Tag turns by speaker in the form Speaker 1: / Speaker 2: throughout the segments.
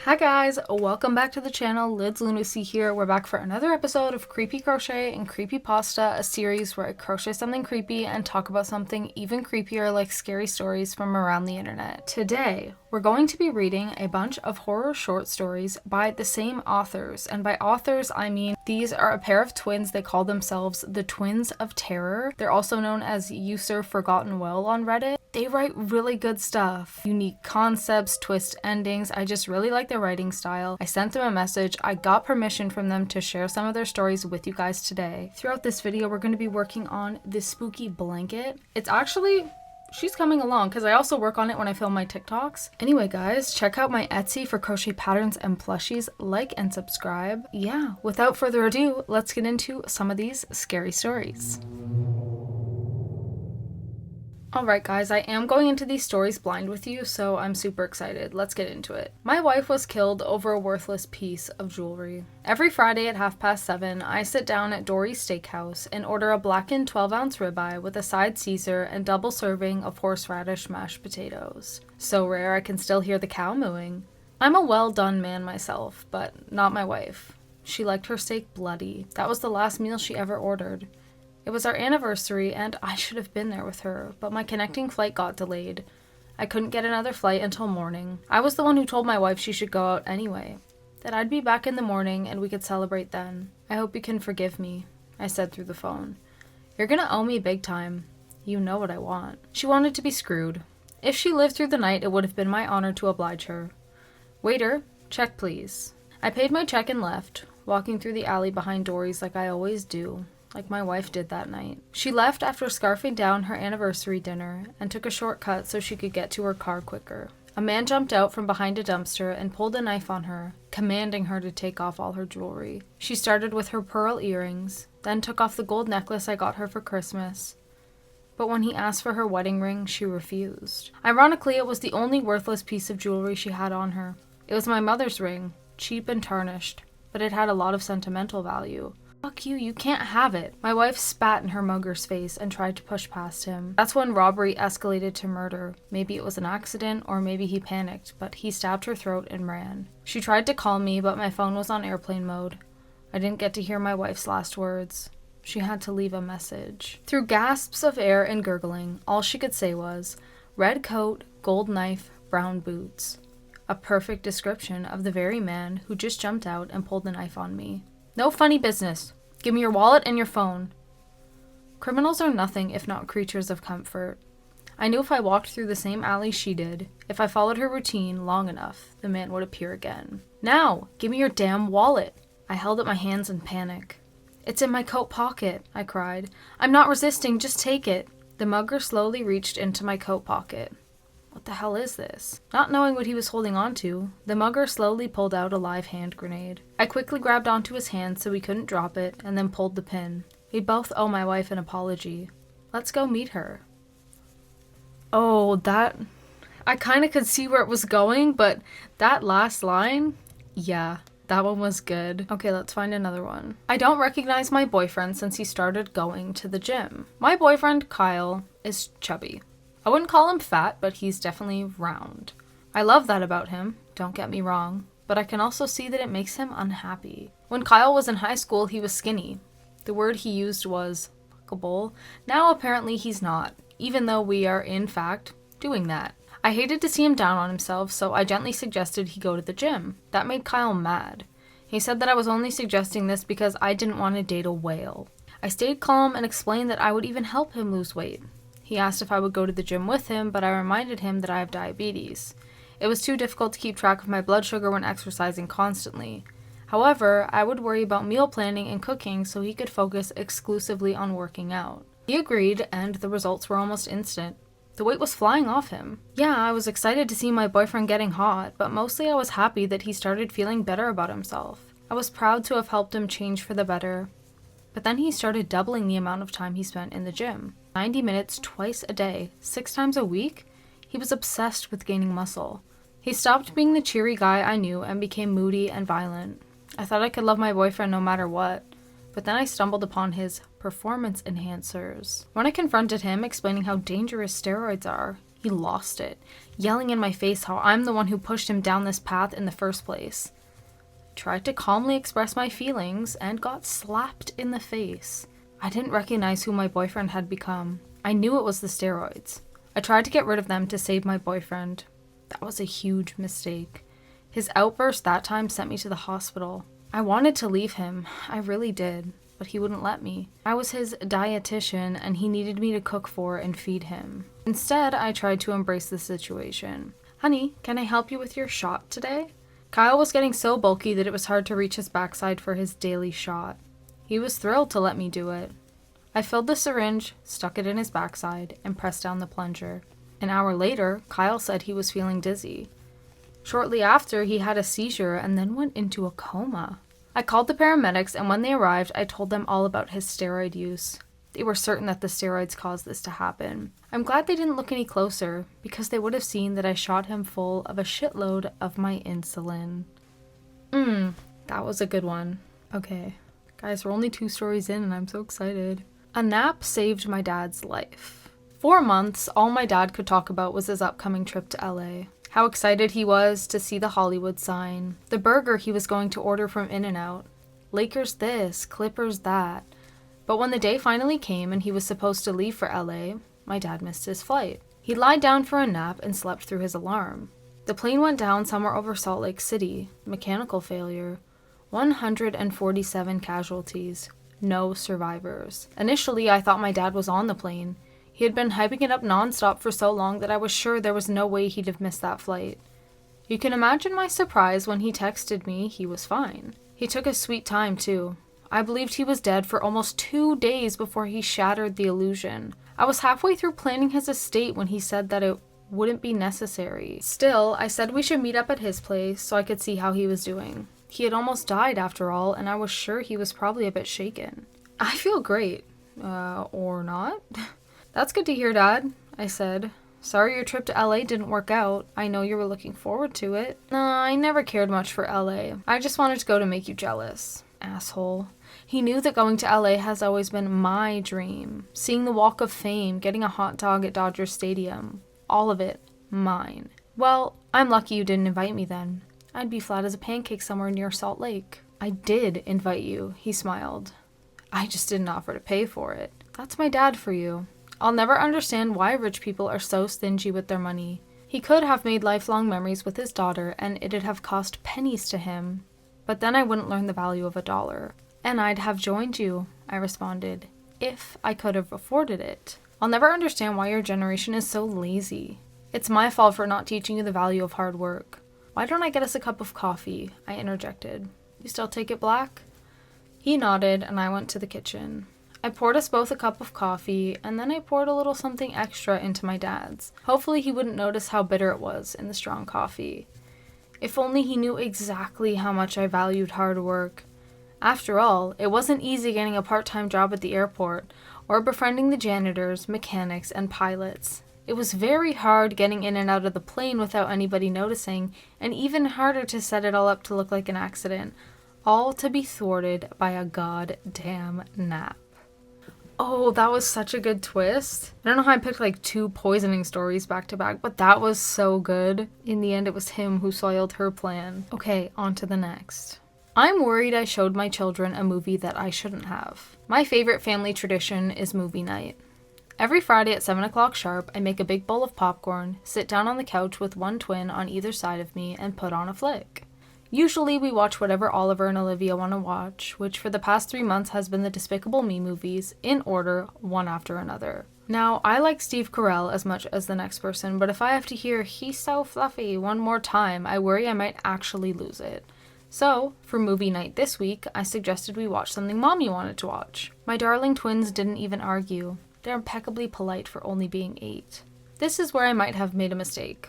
Speaker 1: Hi guys, welcome back to the channel. lydslunacysubmissions here. We're back for another episode of Creepy Crochet and Creepypasta, a series where I crochet something creepy and talk about something even creepier like scary stories from around the internet. Today, we're going to be reading a bunch of horror short stories by the same authors, and by authors I mean these are a pair of twins. They call themselves the Twins of Terror. They're also known as ForgottenWell on Reddit. They write really good stuff. Unique concepts, twist endings. I just really like their writing style. I sent them a message. I got permission from them to share some of their stories with you guys today. Throughout this video, we're going to be working on this spooky blanket. It's actually... she's coming along because I also work on it when I film my TikToks. Anyway guys, check out my Etsy for crochet patterns and plushies. Like and subscribe. Yeah, without further ado, let's get into some of these scary stories. Alright guys, I am going into these stories blind with you, so I'm super excited. Let's get into it. My wife was killed over a worthless piece of jewelry. Every Friday at 7:30, I sit down at Dory's Steakhouse and order a blackened 12-ounce ribeye with a side Caesar and double serving of horseradish mashed potatoes. So rare I can still hear the cow mooing. I'm a well-done man myself, but not my wife. She liked her steak bloody. That was the last meal she ever ordered. It was our anniversary, and I should have been there with her, but my connecting flight got delayed. I couldn't get another flight until morning. I was the one who told my wife she should go out anyway, that I'd be back in the morning and we could celebrate then. I hope you can forgive me, I said through the phone. You're gonna owe me big time. You know what I want. She wanted to be screwed. If she lived through the night, it would have been my honor to oblige her. Waiter, check please. I paid my check and left, walking through the alley behind Dory's like I always do. Like my wife did that night. She left after scarfing down her anniversary dinner and took a shortcut so she could get to her car quicker. A man jumped out from behind a dumpster and pulled a knife on her, commanding her to take off all her jewelry. She started with her pearl earrings, then took off the gold necklace I got her for Christmas. But when he asked for her wedding ring, she refused. Ironically, it was the only worthless piece of jewelry she had on her. It was my mother's ring, cheap and tarnished, but it had a lot of sentimental value. Fuck you, you can't have it. My wife spat in her mugger's face and tried to push past him. That's when robbery escalated to murder. Maybe it was an accident, or maybe he panicked, but he stabbed her throat and ran. She tried to call me, but my phone was on airplane mode. I didn't get to hear my wife's last words. She had to leave a message. Through gasps of air and gurgling, all she could say was, red coat, gold knife, brown boots. A perfect description of the very man who just jumped out and pulled the knife on me. No funny business. Give me your wallet and your phone. Criminals are nothing if not creatures of comfort. I knew if I walked through the same alley she did, if I followed her routine long enough, the man would appear again. Now, give me your damn wallet. I held up my hands in panic. It's in my coat pocket, I cried. I'm not resisting, just take it. The mugger slowly reached into my coat pocket. What the hell is this? Not knowing what he was holding onto, the mugger slowly pulled out a live hand grenade. I quickly grabbed onto his hand so he couldn't drop it, and then pulled the pin. We both owe my wife an apology. Let's go meet her. Oh, that... I kind of could see where it was going, but that last line? Yeah, that one was good. Okay, let's find another one. I don't recognize my boyfriend since he started going to the gym. My boyfriend, Kyle, is chubby. I wouldn't call him fat, but he's definitely round. I love that about him, don't get me wrong, but I can also see that it makes him unhappy. When Kyle was in high school, he was skinny. The word he used was fuckable. Now apparently he's not, even though we are in fact doing that. I hated to see him down on himself, so I gently suggested he go to the gym. That made Kyle mad. He said that I was only suggesting this because I didn't want to date a whale. I stayed calm and explained that I would even help him lose weight. He asked if I would go to the gym with him, but I reminded him that I have diabetes. It was too difficult to keep track of my blood sugar when exercising constantly. However, I would worry about meal planning and cooking so he could focus exclusively on working out. He agreed, and the results were almost instant. The weight was flying off him. Yeah, I was excited to see my boyfriend getting hot, but mostly I was happy that he started feeling better about himself. I was proud to have helped him change for the better. But then he started doubling the amount of time he spent in the gym. 90 minutes twice a day, 6 times a week? He was obsessed with gaining muscle. He stopped being the cheery guy I knew and became moody and violent. I thought I could love my boyfriend no matter what, but then I stumbled upon his performance enhancers. When I confronted him explaining how dangerous steroids are, He lost it, yelling in my face how I'm the one who pushed him down this path in the first place. I tried to calmly express my feelings and got slapped in the face. I didn't recognize who my boyfriend had become. I knew it was the steroids. I tried to get rid of them to save my boyfriend. That was a huge mistake. His outburst that time sent me to the hospital. I wanted to leave him, I really did, but he wouldn't let me. I was his dietitian and he needed me to cook for and feed him. Instead, I tried to embrace the situation. Honey, can I help you with your shot today? Kyle was getting so bulky that it was hard to reach his backside for his daily shot. He was thrilled to let me do it. I filled the syringe, stuck it in his backside, and pressed down the plunger. An hour later, Kyle said he was feeling dizzy. Shortly after, he had a seizure and then went into a coma. I called the paramedics, and when they arrived, I told them all about his steroid use. They were certain that the steroids caused this to happen. I'm glad they didn't look any closer, because they would have seen that I shot him full of a shitload of my insulin. That was a good one. Okay. Guys, we're only 2 stories in, and I'm so excited. A nap saved my dad's life. 4 months, all my dad could talk about was his upcoming trip to LA. How excited he was to see the Hollywood sign, the burger he was going to order from In-N-Out, Lakers this, Clippers that. But when the day finally came and he was supposed to leave for LA, my dad missed his flight. He lied down for a nap and slept through his alarm. The plane went down somewhere over Salt Lake City, mechanical failure, 147 casualties, no survivors. Initially, I thought my dad was on the plane. He had been hyping it up nonstop for so long that I was sure there was no way he'd have missed that flight. You can imagine my surprise when he texted me he was fine. He took his sweet time, too. I believed he was dead for almost 2 days before he shattered the illusion. I was halfway through planning his estate when he said that it wouldn't be necessary. Still, I said we should meet up at his place so I could see how he was doing. He had almost died after all, and I was sure he was probably a bit shaken. I feel great. Or not? That's good to hear, Dad, I said. Sorry your trip to LA didn't work out. I know you were looking forward to it. I never cared much for LA. I just wanted to go to make you jealous. Asshole. He knew that going to LA has always been my dream. Seeing the Walk of Fame, getting a hot dog at Dodger Stadium. All of it. Mine. Well, I'm lucky you didn't invite me then. I'd be flat as a pancake somewhere near Salt Lake. I did invite you, he smiled. I just didn't offer to pay for it. That's my dad for you. I'll never understand why rich people are so stingy with their money. He could have made lifelong memories with his daughter, and it'd have cost pennies to him. But then I wouldn't learn the value of $1. And I'd have joined you, I responded, if I could have afforded it. I'll never understand why your generation is so lazy. It's my fault for not teaching you the value of hard work. Why don't I get us a cup of coffee? I interjected. You still take it black? He nodded, and I went to the kitchen. I poured us both a cup of coffee, and then I poured a little something extra into my dad's. Hopefully he wouldn't notice how bitter it was in the strong coffee. If only he knew exactly how much I valued hard work. After all, it wasn't easy getting a part-time job at the airport, or befriending the janitors, mechanics, and pilots. It was very hard getting in and out of the plane without anybody noticing, and even harder to set it all up to look like an accident, all to be thwarted by a goddamn nap. Oh, that was such a good twist. I don't know how I picked like 2 poisoning stories back to back, but that was so good. In the end, it was him who soiled her plan. Okay, on to the next. I'm worried I showed my children a movie that I shouldn't have. My favorite family tradition is movie night. Every Friday at 7 o'clock sharp, I make a big bowl of popcorn, sit down on the couch with one twin on either side of me, and put on a flick. Usually we watch whatever Oliver and Olivia want to watch, which for the past 3 months has been the Despicable Me movies, in order, one after another. Now, I like Steve Carell as much as the next person, but if I have to hear "he's so fluffy" one more time, I worry I might actually lose it. So, for movie night this week, I suggested we watch something Mommy wanted to watch. My darling twins didn't even argue. They're impeccably polite for only being 8. This is where I might have made a mistake.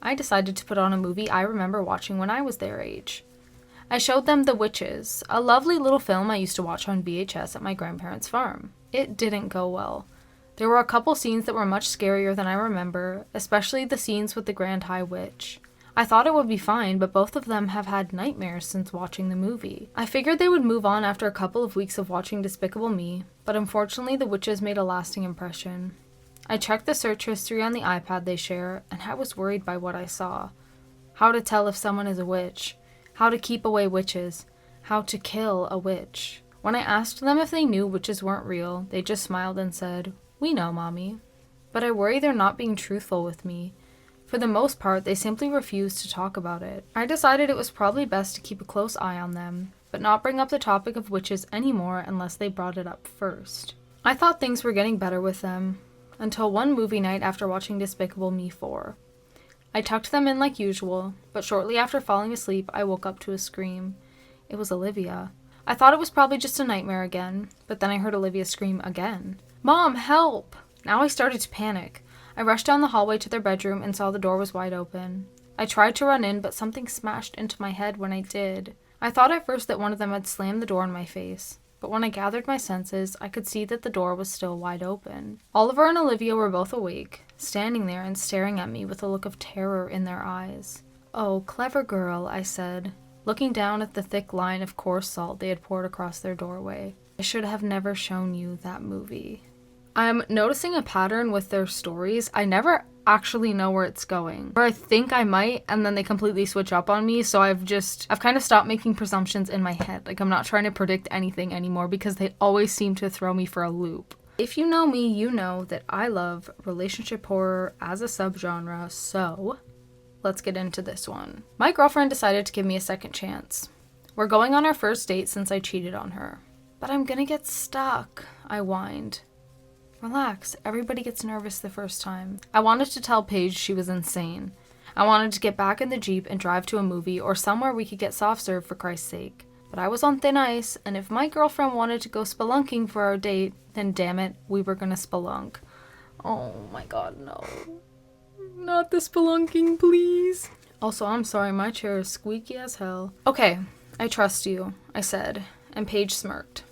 Speaker 1: I decided to put on a movie I remember watching when I was their age. I showed them The Witches, a lovely little film I used to watch on VHS at my grandparents' farm. It didn't go well. There were a couple scenes that were much scarier than I remember, especially the scenes with the Grand High Witch. I thought it would be fine, but both of them have had nightmares since watching the movie. I figured they would move on after a couple of weeks of watching Despicable Me, but unfortunately The Witches made a lasting impression. I checked the search history on the iPad they share, and I was worried by what I saw. How to tell if someone is a witch. How to keep away witches. How to kill a witch. When I asked them if they knew witches weren't real, they just smiled and said, "We know, Mommy." But I worry they're not being truthful with me. For the most part, they simply refuse to talk about it. I decided it was probably best to keep a close eye on them, but not bring up the topic of witches anymore unless they brought it up first. I thought things were getting better with them, until one movie night after watching Despicable Me 4. I tucked them in like usual, but shortly after falling asleep, I woke up to a scream. It was Olivia. I thought it was probably just a nightmare again, but then I heard Olivia scream again. "Mom, help!" Now I started to panic. I rushed down the hallway to their bedroom and saw the door was wide open. I tried to run in, but something smashed into my head when I did. I thought at first that one of them had slammed the door in my face, but when I gathered my senses, I could see that the door was still wide open. Oliver and Olivia were both awake, standing there and staring at me with a look of terror in their eyes. "Oh, clever girl," I said, looking down at the thick line of coarse salt they had poured across their doorway. "I should have never shown you that movie." I'm noticing a pattern with their stories. I never actually know where it's going. Or I think I might, and then they completely switch up on me, so I've kind of stopped making presumptions in my head. Like, I'm not trying to predict anything anymore because they always seem to throw me for a loop. If you know me, you know that I love relationship horror as a subgenre, so let's get into this one. My girlfriend decided to give me a second chance. We're going on our first date since I cheated on her. "But I'm gonna get stuck," I whined. "Relax, everybody gets nervous the first time." I wanted to tell Paige she was insane. I wanted to get back in the Jeep and drive to a movie or somewhere we could get soft serve for Christ's sake. But I was on thin ice, and if my girlfriend wanted to go spelunking for our date, then damn it, we were gonna spelunk. Oh my god, no. Not the spelunking, please. Also, I'm sorry, my chair is squeaky as hell. "Okay, I trust you," I said, and Paige smirked.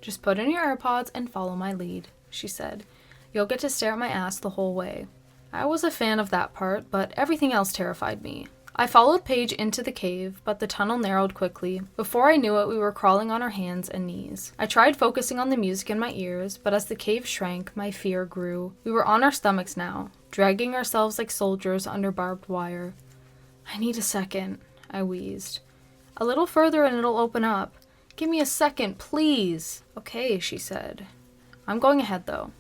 Speaker 1: "Just put in your AirPods and follow my lead," she said. "You'll get to stare at my ass the whole way." I was a fan of that part, but everything else terrified me. I followed Paige into the cave, but the tunnel narrowed quickly. Before I knew it, we were crawling on our hands and knees. I tried focusing on the music in my ears, but as the cave shrank, my fear grew. We were on our stomachs now, dragging ourselves like soldiers under barbed wire. "I need a second," I wheezed. "A little further and it'll open up. Give me a second, please." "Okay," she said. "I'm going ahead, though."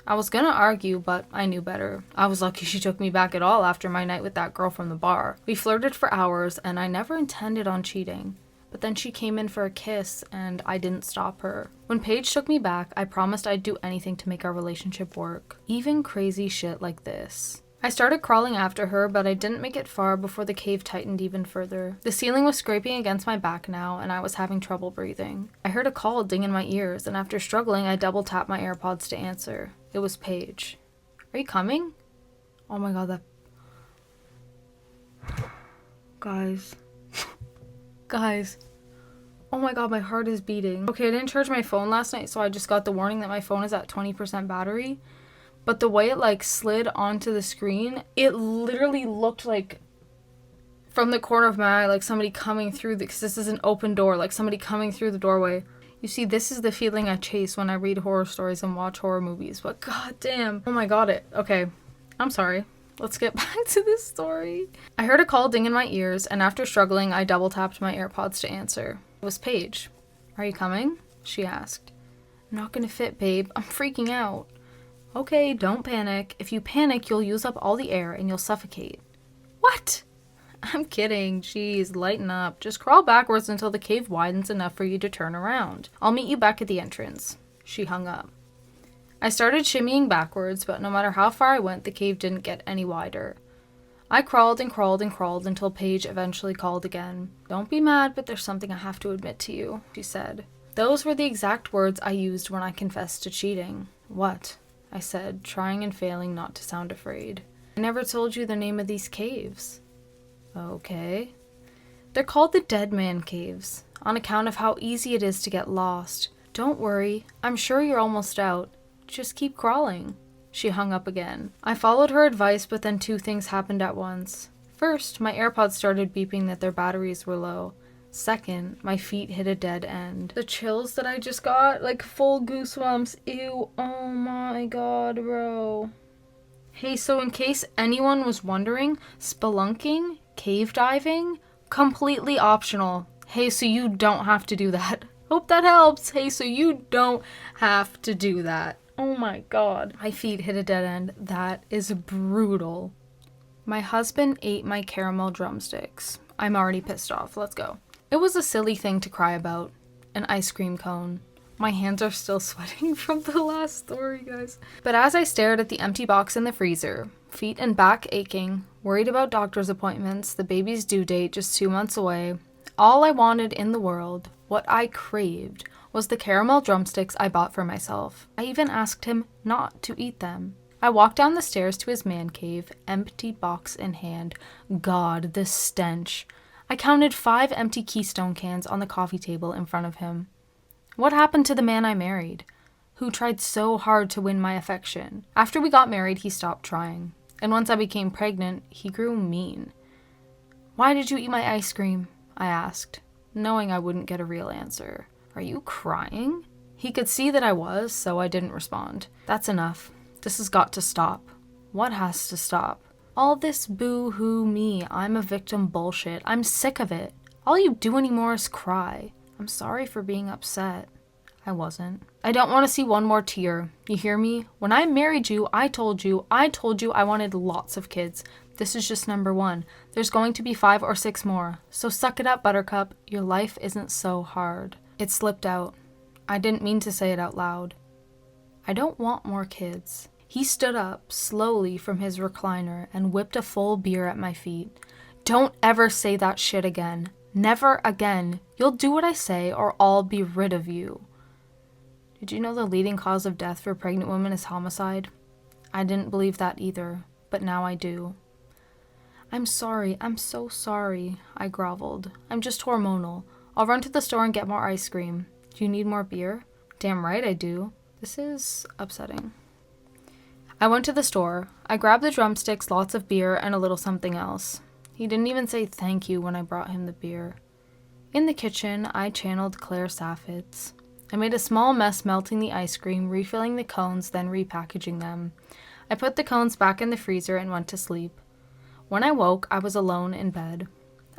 Speaker 1: I was gonna argue, but I knew better. I was lucky she took me back at all after my night with that girl from the bar. We flirted for hours, and I never intended on cheating. But then she came in for a kiss, and I didn't stop her. When Paige took me back, I promised I'd do anything to make our relationship work. Even crazy shit like this. I started crawling after her, but I didn't make it far before the cave tightened even further. The ceiling was scraping against my back now, and I was having trouble breathing. I heard a call ding in my ears, and after struggling, I double-tapped my AirPods to answer. It was Paige. "Are you coming?" Oh my god, that... Guys. Guys. Oh my god, my heart is beating. Okay, I didn't charge my phone last night, so I just got the warning that my phone is at 20% battery. But the way it, slid onto the screen, it literally looked like, from the corner of my eye, like somebody coming through, because this is an open door, like somebody coming through the doorway. You see, this is the feeling I chase when I read horror stories and watch horror movies, but goddamn. Oh my god, okay, I'm sorry. Let's get back to this story. I heard a call ding in my ears, and after struggling, I double-tapped my AirPods to answer. It was Paige. "Are you coming?" she asked. "I'm not gonna fit, babe. I'm freaking out." "Okay, don't panic. If you panic, you'll use up all the air and you'll suffocate." "What?" "I'm kidding. Jeez, lighten up. Just crawl backwards until the cave widens enough for you to turn around. I'll meet you back at the entrance." She hung up. I started shimmying backwards, but no matter how far I went, the cave didn't get any wider. I crawled and crawled and crawled until Paige eventually called again. "Don't be mad, but there's something I have to admit to you," she said. Those were the exact words I used when I confessed to cheating. "What?" I said, trying and failing not to sound afraid. "I never told you the name of these caves." "Okay." "They're called the Dead Man Caves, on account of how easy it is to get lost. Don't worry, I'm sure you're almost out. Just keep crawling." She hung up again. I followed her advice, but then two things happened at once. First, my AirPods started beeping that their batteries were low. Second, my feet hit a dead end. The chills that I just got, like full goosebumps. Ew, oh my god, bro. Hey, so in case anyone was wondering, spelunking, cave diving, completely optional. Hey, so you don't have to do that. Hope that helps. Hey, so you don't have to do that. Oh my god. My feet hit a dead end. That is brutal. My husband ate my caramel drumsticks. I'm already pissed off. Let's go. It was a silly thing to cry about. An ice cream cone. My hands are still sweating from the last story, guys. But as I stared at the empty box in the freezer, feet and back aching, worried about doctor's appointments, the baby's due date just 2 months away, all I wanted in the world, what I craved, was the caramel drumsticks I bought for myself. I even asked him not to eat them. I walked down the stairs to his man cave, empty box in hand. God, the stench. I counted 5 empty Keystone cans on the coffee table in front of him. What happened to the man I married, who tried so hard to win my affection? After we got married, he stopped trying. And once I became pregnant, he grew mean. Why did you eat my ice cream? I asked, knowing I wouldn't get a real answer. Are you crying? He could see that I was, so I didn't respond. That's enough. This has got to stop. What has to stop? All this boo-hoo me, I'm a victim bullshit. I'm sick of it. All you do anymore is cry. I'm sorry for being upset. I wasn't. I don't want to see one more tear. You hear me? When I married you, I told you I wanted lots of kids. This is just number 1. There's going to be 5 or 6 more. So suck it up, Buttercup. Your life isn't so hard. It slipped out. I didn't mean to say it out loud. I don't want more kids. He stood up slowly from his recliner and whipped a full beer at my feet. Don't ever say that shit again. Never again. You'll do what I say or I'll be rid of you. Did you know the leading cause of death for pregnant women is homicide? I didn't believe that either, but now I do. I'm sorry. I'm so sorry, I groveled. I'm just hormonal. I'll run to the store and get more ice cream. Do you need more beer? Damn right I do. This is upsetting. I went to the store. I grabbed the drumsticks, lots of beer, and a little something else. He didn't even say thank you when I brought him the beer. In the kitchen, I channeled Claire Saffitz. I made a small mess melting the ice cream, refilling the cones, then repackaging them. I put the cones back in the freezer and went to sleep. When I woke, I was alone in bed.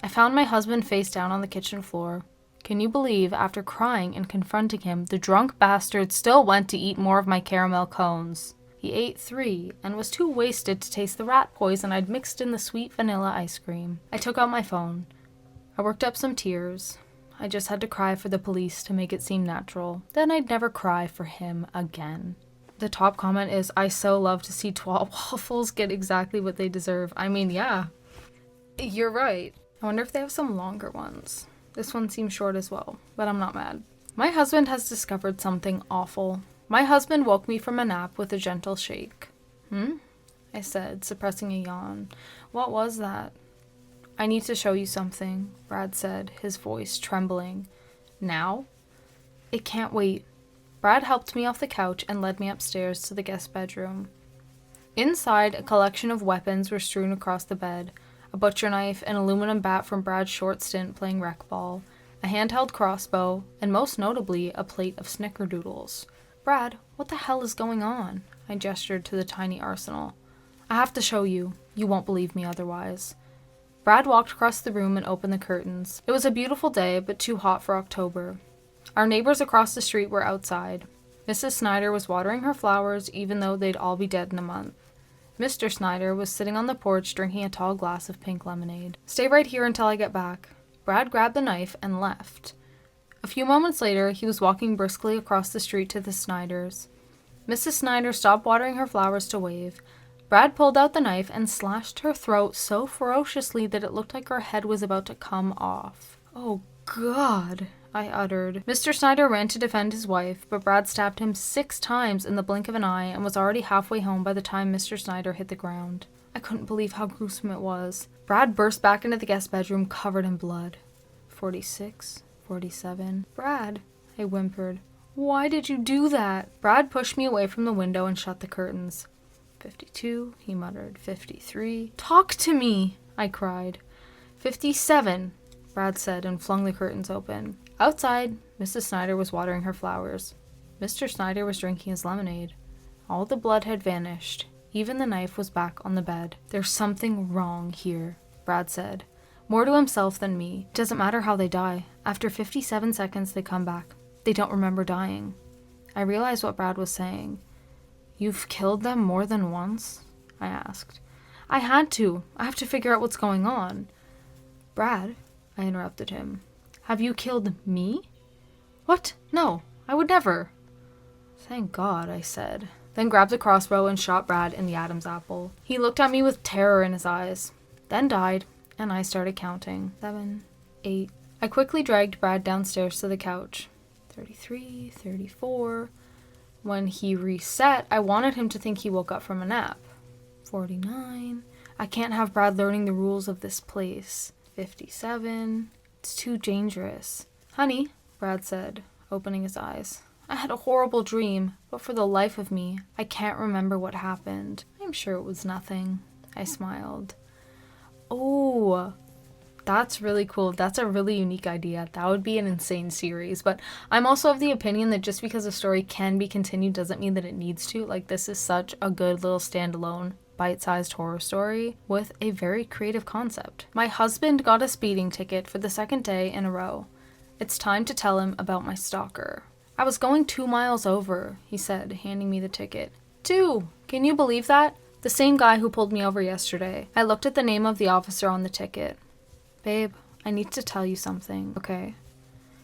Speaker 1: I found my husband face down on the kitchen floor. Can you believe, after crying and confronting him, the drunk bastard still went to eat more of my caramel cones? He ate 3 and was too wasted to taste the rat poison I'd mixed in the sweet vanilla ice cream. I took out my phone. I worked up some tears. I just had to cry for the police to make it seem natural. Then I'd never cry for him again. The top comment is, I so love to see twat waffles get exactly what they deserve. I mean, yeah. You're right. I wonder if they have some longer ones. This one seems short as well, but I'm not mad. My husband has discovered something awful. My husband woke me from a nap with a gentle shake. I said, suppressing a yawn. What was that? I need to show you something, Brad said, his voice trembling. Now? It can't wait. Brad helped me off the couch and led me upstairs to the guest bedroom. Inside, a collection of weapons were strewn across the bed. A butcher knife, an aluminum bat from Brad's short stint playing rec ball, a handheld crossbow, and most notably, a plate of snickerdoodles. Brad, what the hell is going on? I gestured to the tiny arsenal. I have to show you. You won't believe me otherwise. Brad walked across the room and opened the curtains. It was a beautiful day, but too hot for October. Our neighbors across the street were outside. Mrs. Snyder was watering her flowers, even though they'd all be dead in a month. Mr. Snyder was sitting on the porch drinking a tall glass of pink lemonade. Stay right here until I get back. Brad grabbed the knife and left. A few moments later, he was walking briskly across the street to the Snyders. Mrs. Snyder stopped watering her flowers to wave. Brad pulled out the knife and slashed her throat so ferociously that it looked like her head was about to come off. Oh, God, I uttered. Mr. Snyder ran to defend his wife, but Brad stabbed him 6 times in the blink of an eye and was already halfway home by the time Mr. Snyder hit the ground. I couldn't believe how gruesome it was. Brad burst back into the guest bedroom covered in blood. 46, 47. Brad, I whimpered. Why did you do that? Brad pushed me away from the window and shut the curtains. 52, he muttered. 53. Talk to me, I cried. 57. Brad said and flung the curtains open. Outside, Mrs. Snyder was watering her flowers. Mr. Snyder was drinking his lemonade. All the blood had vanished. Even the knife was back on the bed. There's something wrong here, Brad said. More to himself than me. It doesn't matter how they die. After 57 seconds, they come back. They don't remember dying. I realized what Brad was saying. You've killed them more than once? I asked. I had to. I have to figure out what's going on. Brad, I interrupted him. Have you killed me? What? No, I would never. Thank God, I said, then grabbed the crossbow and shot Brad in the Adam's apple. He looked at me with terror in his eyes, then died, and I started counting. 7, 8. I quickly dragged Brad downstairs to the couch. 33, 34. When he reset, I wanted him to think he woke up from a nap. 49. I can't have Brad learning the rules of this place. 57. It's too dangerous. Honey, Brad said, opening his eyes. I had a horrible dream, but for the life of me, I can't remember what happened. I'm sure it was nothing. I smiled. Oh, that's really cool. That's a really unique idea. That would be an insane series, but I'm also of the opinion that just because a story can be continued doesn't mean that it needs to. Like, this is such a good little standalone, bite-sized horror story with a very creative concept. My husband got a speeding ticket for the second day in a row. It's time to tell him about my stalker. I was going 2 miles over, he said, handing me the ticket. 2! Can you believe that? The same guy who pulled me over yesterday. I looked at the name of the officer on the ticket. Babe, I need to tell you something, okay?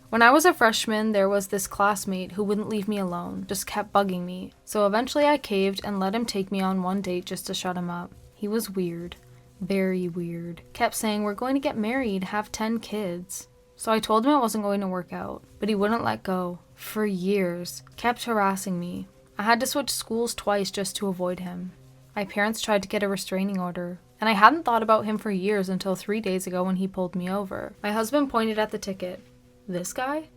Speaker 1: When I was a freshman, there was this classmate who wouldn't leave me alone, just kept bugging me. So eventually I caved and let him take me on one date just to shut him up. He was weird. Very weird. Kept saying, we're going to get married, have 10 kids. So I told him it wasn't going to work out, but he wouldn't let go. For years. Kept harassing me. I had to switch schools twice just to avoid him. My parents tried to get a restraining order, and I hadn't thought about him for years until 3 days ago when he pulled me over. My husband pointed at the ticket. This guy?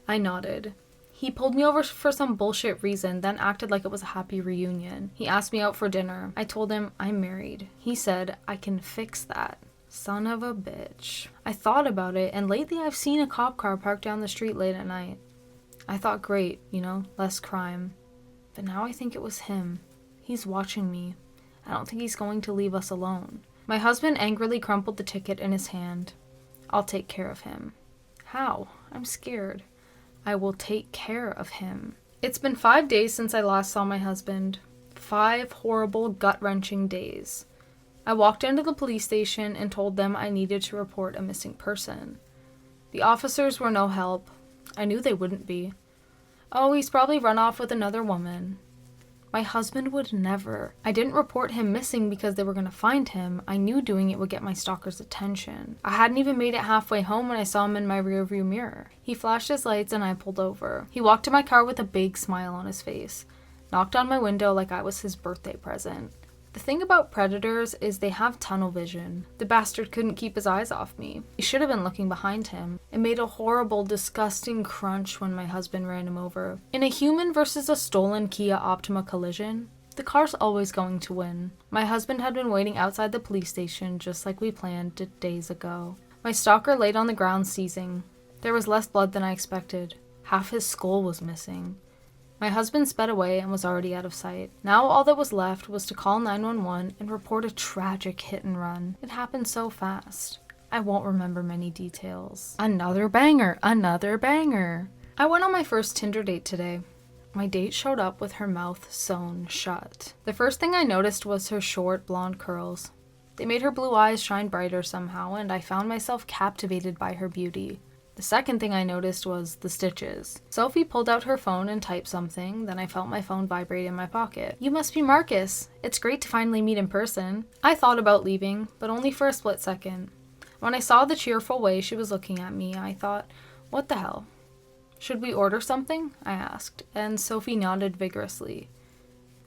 Speaker 1: I nodded. He pulled me over for some bullshit reason, then acted like it was a happy reunion. He asked me out for dinner. I told him I'm married. He said, I can fix that. Son of a bitch. I thought about it, and lately I've seen a cop car parked down the street late at night. I thought, great, less crime. But now I think it was him. He's watching me. I don't think he's going to leave us alone. My husband angrily crumpled the ticket in his hand. I'll take care of him. How? I'm scared. I will take care of him. It's been 5 days since I last saw my husband. 5 horrible, gut-wrenching days. I walked into the police station and told them I needed to report a missing person. The officers were no help. I knew they wouldn't be. Oh, he's probably run off with another woman. My husband would never. I didn't report him missing because they were going to find him. I knew doing it would get my stalker's attention. I hadn't even made it halfway home when I saw him in my rearview mirror. He flashed his lights and I pulled over. He walked to my car with a big smile on his face. Knocked on my window like I was his birthday present. The thing about predators is they have tunnel vision. The bastard couldn't keep his eyes off me. He should have been looking behind him. It made a horrible, disgusting crunch when my husband ran him over. In a human versus a stolen Kia Optima collision, the car's always going to win. My husband had been waiting outside the police station just like we planned days ago. My stalker laid on the ground seizing. There was less blood than I expected. Half his skull was missing. My husband sped away and was already out of sight. Now all that was left was to call 911 and report a tragic hit and run. It happened so fast. I won't remember many details. Another banger! Another banger! I went on my first Tinder date today. My date showed up with her mouth sewn shut. The first thing I noticed was her short blonde curls. They made her blue eyes shine brighter somehow, and I found myself captivated by her beauty. The second thing I noticed was the stitches. Sophie pulled out her phone and typed something, then I felt my phone vibrate in my pocket. You must be Marcus. It's great to finally meet in person. I thought about leaving, but only for a split second. When I saw the cheerful way she was looking at me, I thought, what the hell? Should we order something? I asked, and Sophie nodded vigorously.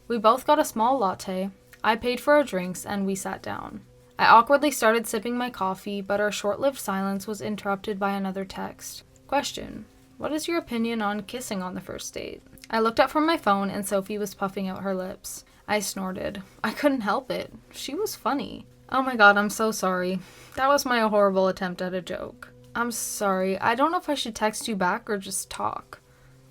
Speaker 1: We both got a small latte. I paid for our drinks, and we sat down. I awkwardly started sipping my coffee, but our short-lived silence was interrupted by another text. Question: what is your opinion on kissing on the first date? I looked up from my phone and Sophie was puffing out her lips. I snorted. I couldn't help it. She was funny. Oh my god, I'm so sorry. That was my horrible attempt at a joke. I'm sorry. I don't know if I should text you back or just talk.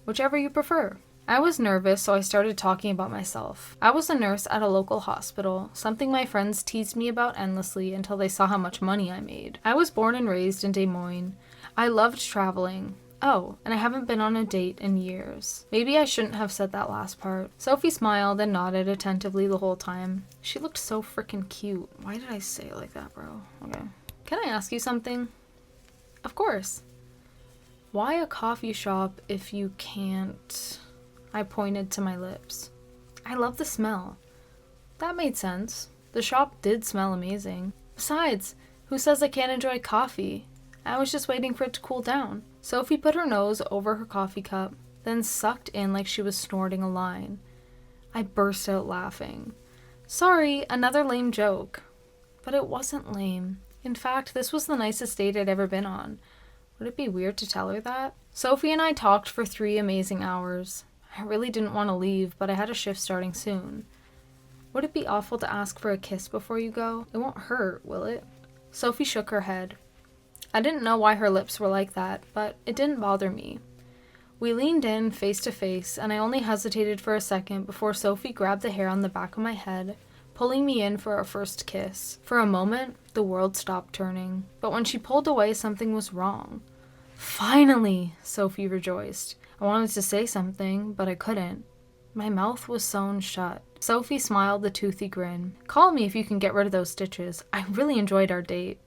Speaker 1: Whichever you prefer. I was nervous, so I started talking about myself. I was a nurse at a local hospital, something my friends teased me about endlessly until they saw how much money I made. I was born and raised in Des Moines. I loved traveling. Oh, and I haven't been on a date in years. Maybe I shouldn't have said that last part. Sophie smiled and nodded attentively the whole time. She looked so freaking cute. Why did I say it like that, bro? Okay. Can I ask you something? Of course. Why a coffee shop if you can't... I pointed to my lips. I love the smell. That made sense. The shop did smell amazing. Besides, who says I can't enjoy coffee? I was just waiting for it to cool down. Sophie put her nose over her coffee cup, then sucked in like she was snorting a line. I burst out laughing. Sorry, another lame joke. But it wasn't lame. In fact, this was the nicest date I'd ever been on. Would it be weird to tell her that? Sophie and I talked for 3 amazing hours. I really didn't want to leave, but I had a shift starting soon. Would it be awful to ask for a kiss before you go? It won't hurt, will it? Sophie shook her head. I didn't know why her lips were like that, but it didn't bother me. We leaned in, face to face, and I only hesitated for a second before Sophie grabbed the hair on the back of my head, pulling me in for our first kiss. For a moment, the world stopped turning, but when she pulled away, something was wrong. Finally, Sophie rejoiced. I wanted to say something, but I couldn't. My mouth was sewn shut. Sophie smiled a toothy grin. Call me if you can get rid of those stitches. I really enjoyed our date.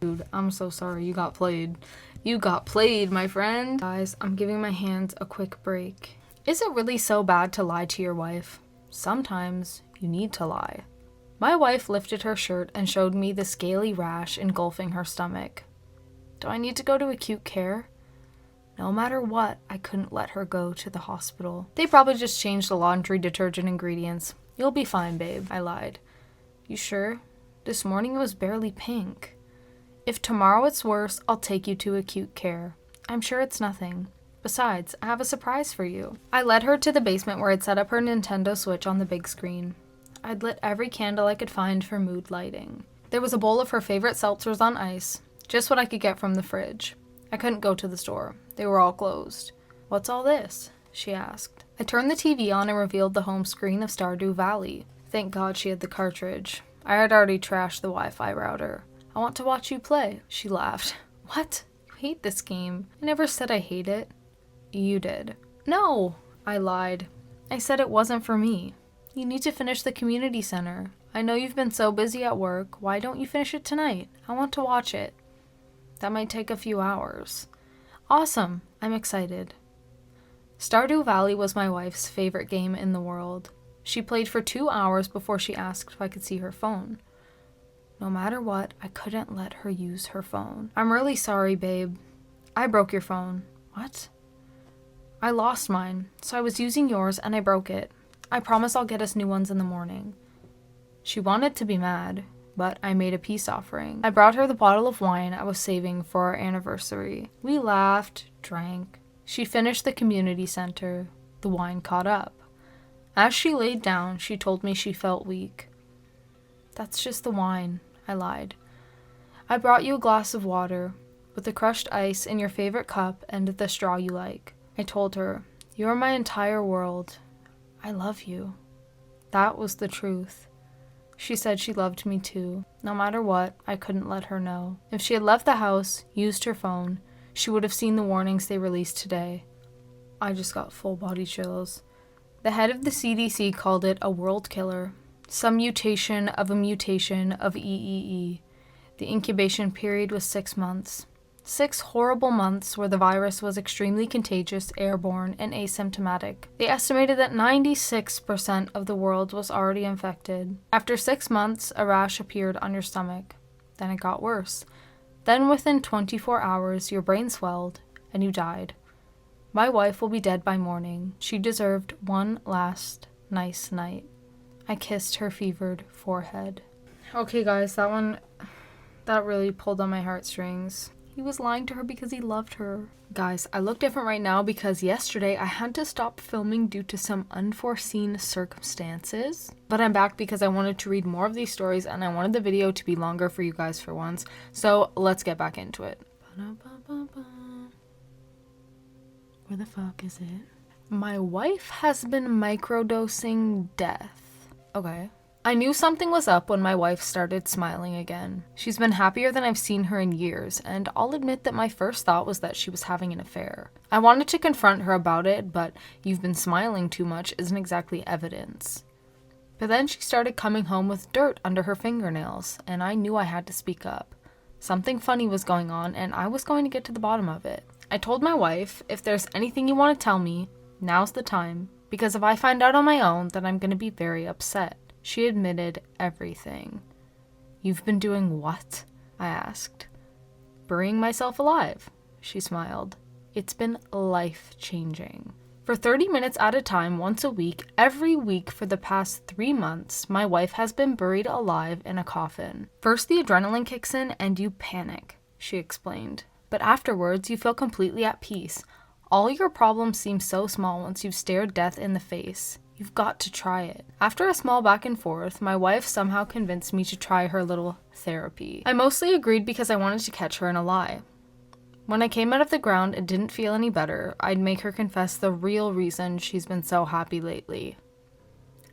Speaker 1: Dude, I'm so sorry you got played. You got played, my friend. Guys, I'm giving my hands a quick break. Is it really so bad to lie to your wife? Sometimes you need to lie. My wife lifted her shirt and showed me the scaly rash engulfing her stomach. Do I need to go to acute care? No matter what, I couldn't let her go to the hospital. They probably just changed the laundry detergent ingredients. You'll be fine, babe, I lied. You sure? This morning it was barely pink. If tomorrow it's worse, I'll take you to acute care. I'm sure it's nothing. Besides, I have a surprise for you. I led her to the basement where I'd set up her Nintendo Switch on the big screen. I'd lit every candle I could find for mood lighting. There was a bowl of her favorite seltzers on ice, just what I could get from the fridge. I couldn't go to the store. They were all closed. What's all this? She asked. I turned the TV on and revealed the home screen of Stardew Valley. Thank God she had the cartridge. I had already trashed the Wi-Fi router. I want to watch you play. She laughed. What? You hate this game. I never said I hate it. You did. No, I lied. I said it wasn't for me. You need to finish the community center. I know you've been so busy at work. Why don't you finish it tonight? I want to watch it. That might take a few hours. Awesome. I'm excited. Stardew Valley was my wife's favorite game in the world. She played for 2 hours before she asked if I could see her phone. No matter what, I couldn't let her use her phone. I'm really sorry, babe. I broke your phone. What? I lost mine, so I was using yours and I broke it. I promise I'll get us new ones in the morning. She wanted to be mad, but I made a peace offering. I brought her the bottle of wine I was saving for our anniversary. We laughed, drank. She finished the community center. The wine caught up. As she laid down, she told me she felt weak. That's just the wine, I lied. I brought you a glass of water, with the crushed ice in your favorite cup and the straw you like. I told her, you're my entire world. I love you. That was the truth. She said she loved me too. No matter what, I couldn't let her know. If she had left the house, used her phone, she would have seen the warnings they released today. I just got full body chills. The head of the CDC called it a world killer. Some mutation of a mutation of EEE. The incubation period was 6 months. 6 horrible months where the virus was extremely contagious, airborne, and asymptomatic. They estimated that 96% of the world was already infected. After 6 months, a rash appeared on your stomach. Then it got worse. Then within 24 hours, your brain swelled, and you died. My wife will be dead by morning. She deserved one last nice night. I kissed her fevered forehead. Okay guys, that really pulled on my heartstrings. He was lying to her because he loved her. Guys, I look different right now because yesterday I had to stop filming due to some unforeseen circumstances. But I'm back because I wanted to read more of these stories and I wanted the video to be longer for you guys for once. So let's get back into it. Where the fuck is it? My wife has been microdosing death. Okay. I knew something was up when my wife started smiling again. She's been happier than I've seen her in years, and I'll admit that my first thought was that she was having an affair. I wanted to confront her about it, but you've been smiling too much isn't exactly evidence. But then she started coming home with dirt under her fingernails, and I knew I had to speak up. Something funny was going on, and I was going to get to the bottom of it. I told my wife, if there's anything you want to tell me, now's the time, because if I find out on my own, then I'm going to be very upset. She admitted everything. You've been doing what? I asked. Burying myself alive, she smiled. It's been life-changing. For 30 minutes at a time, once a week, every week for the past 3 months, my wife has been buried alive in a coffin. First, the adrenaline kicks in and you panic, she explained. But afterwards, you feel completely at peace. All your problems seem so small once you've stared death in the face. You've got to try it. After a small back and forth, my wife somehow convinced me to try her little therapy. I mostly agreed because I wanted to catch her in a lie. When I came out of the ground and didn't feel any better, I'd make her confess the real reason she's been so happy lately.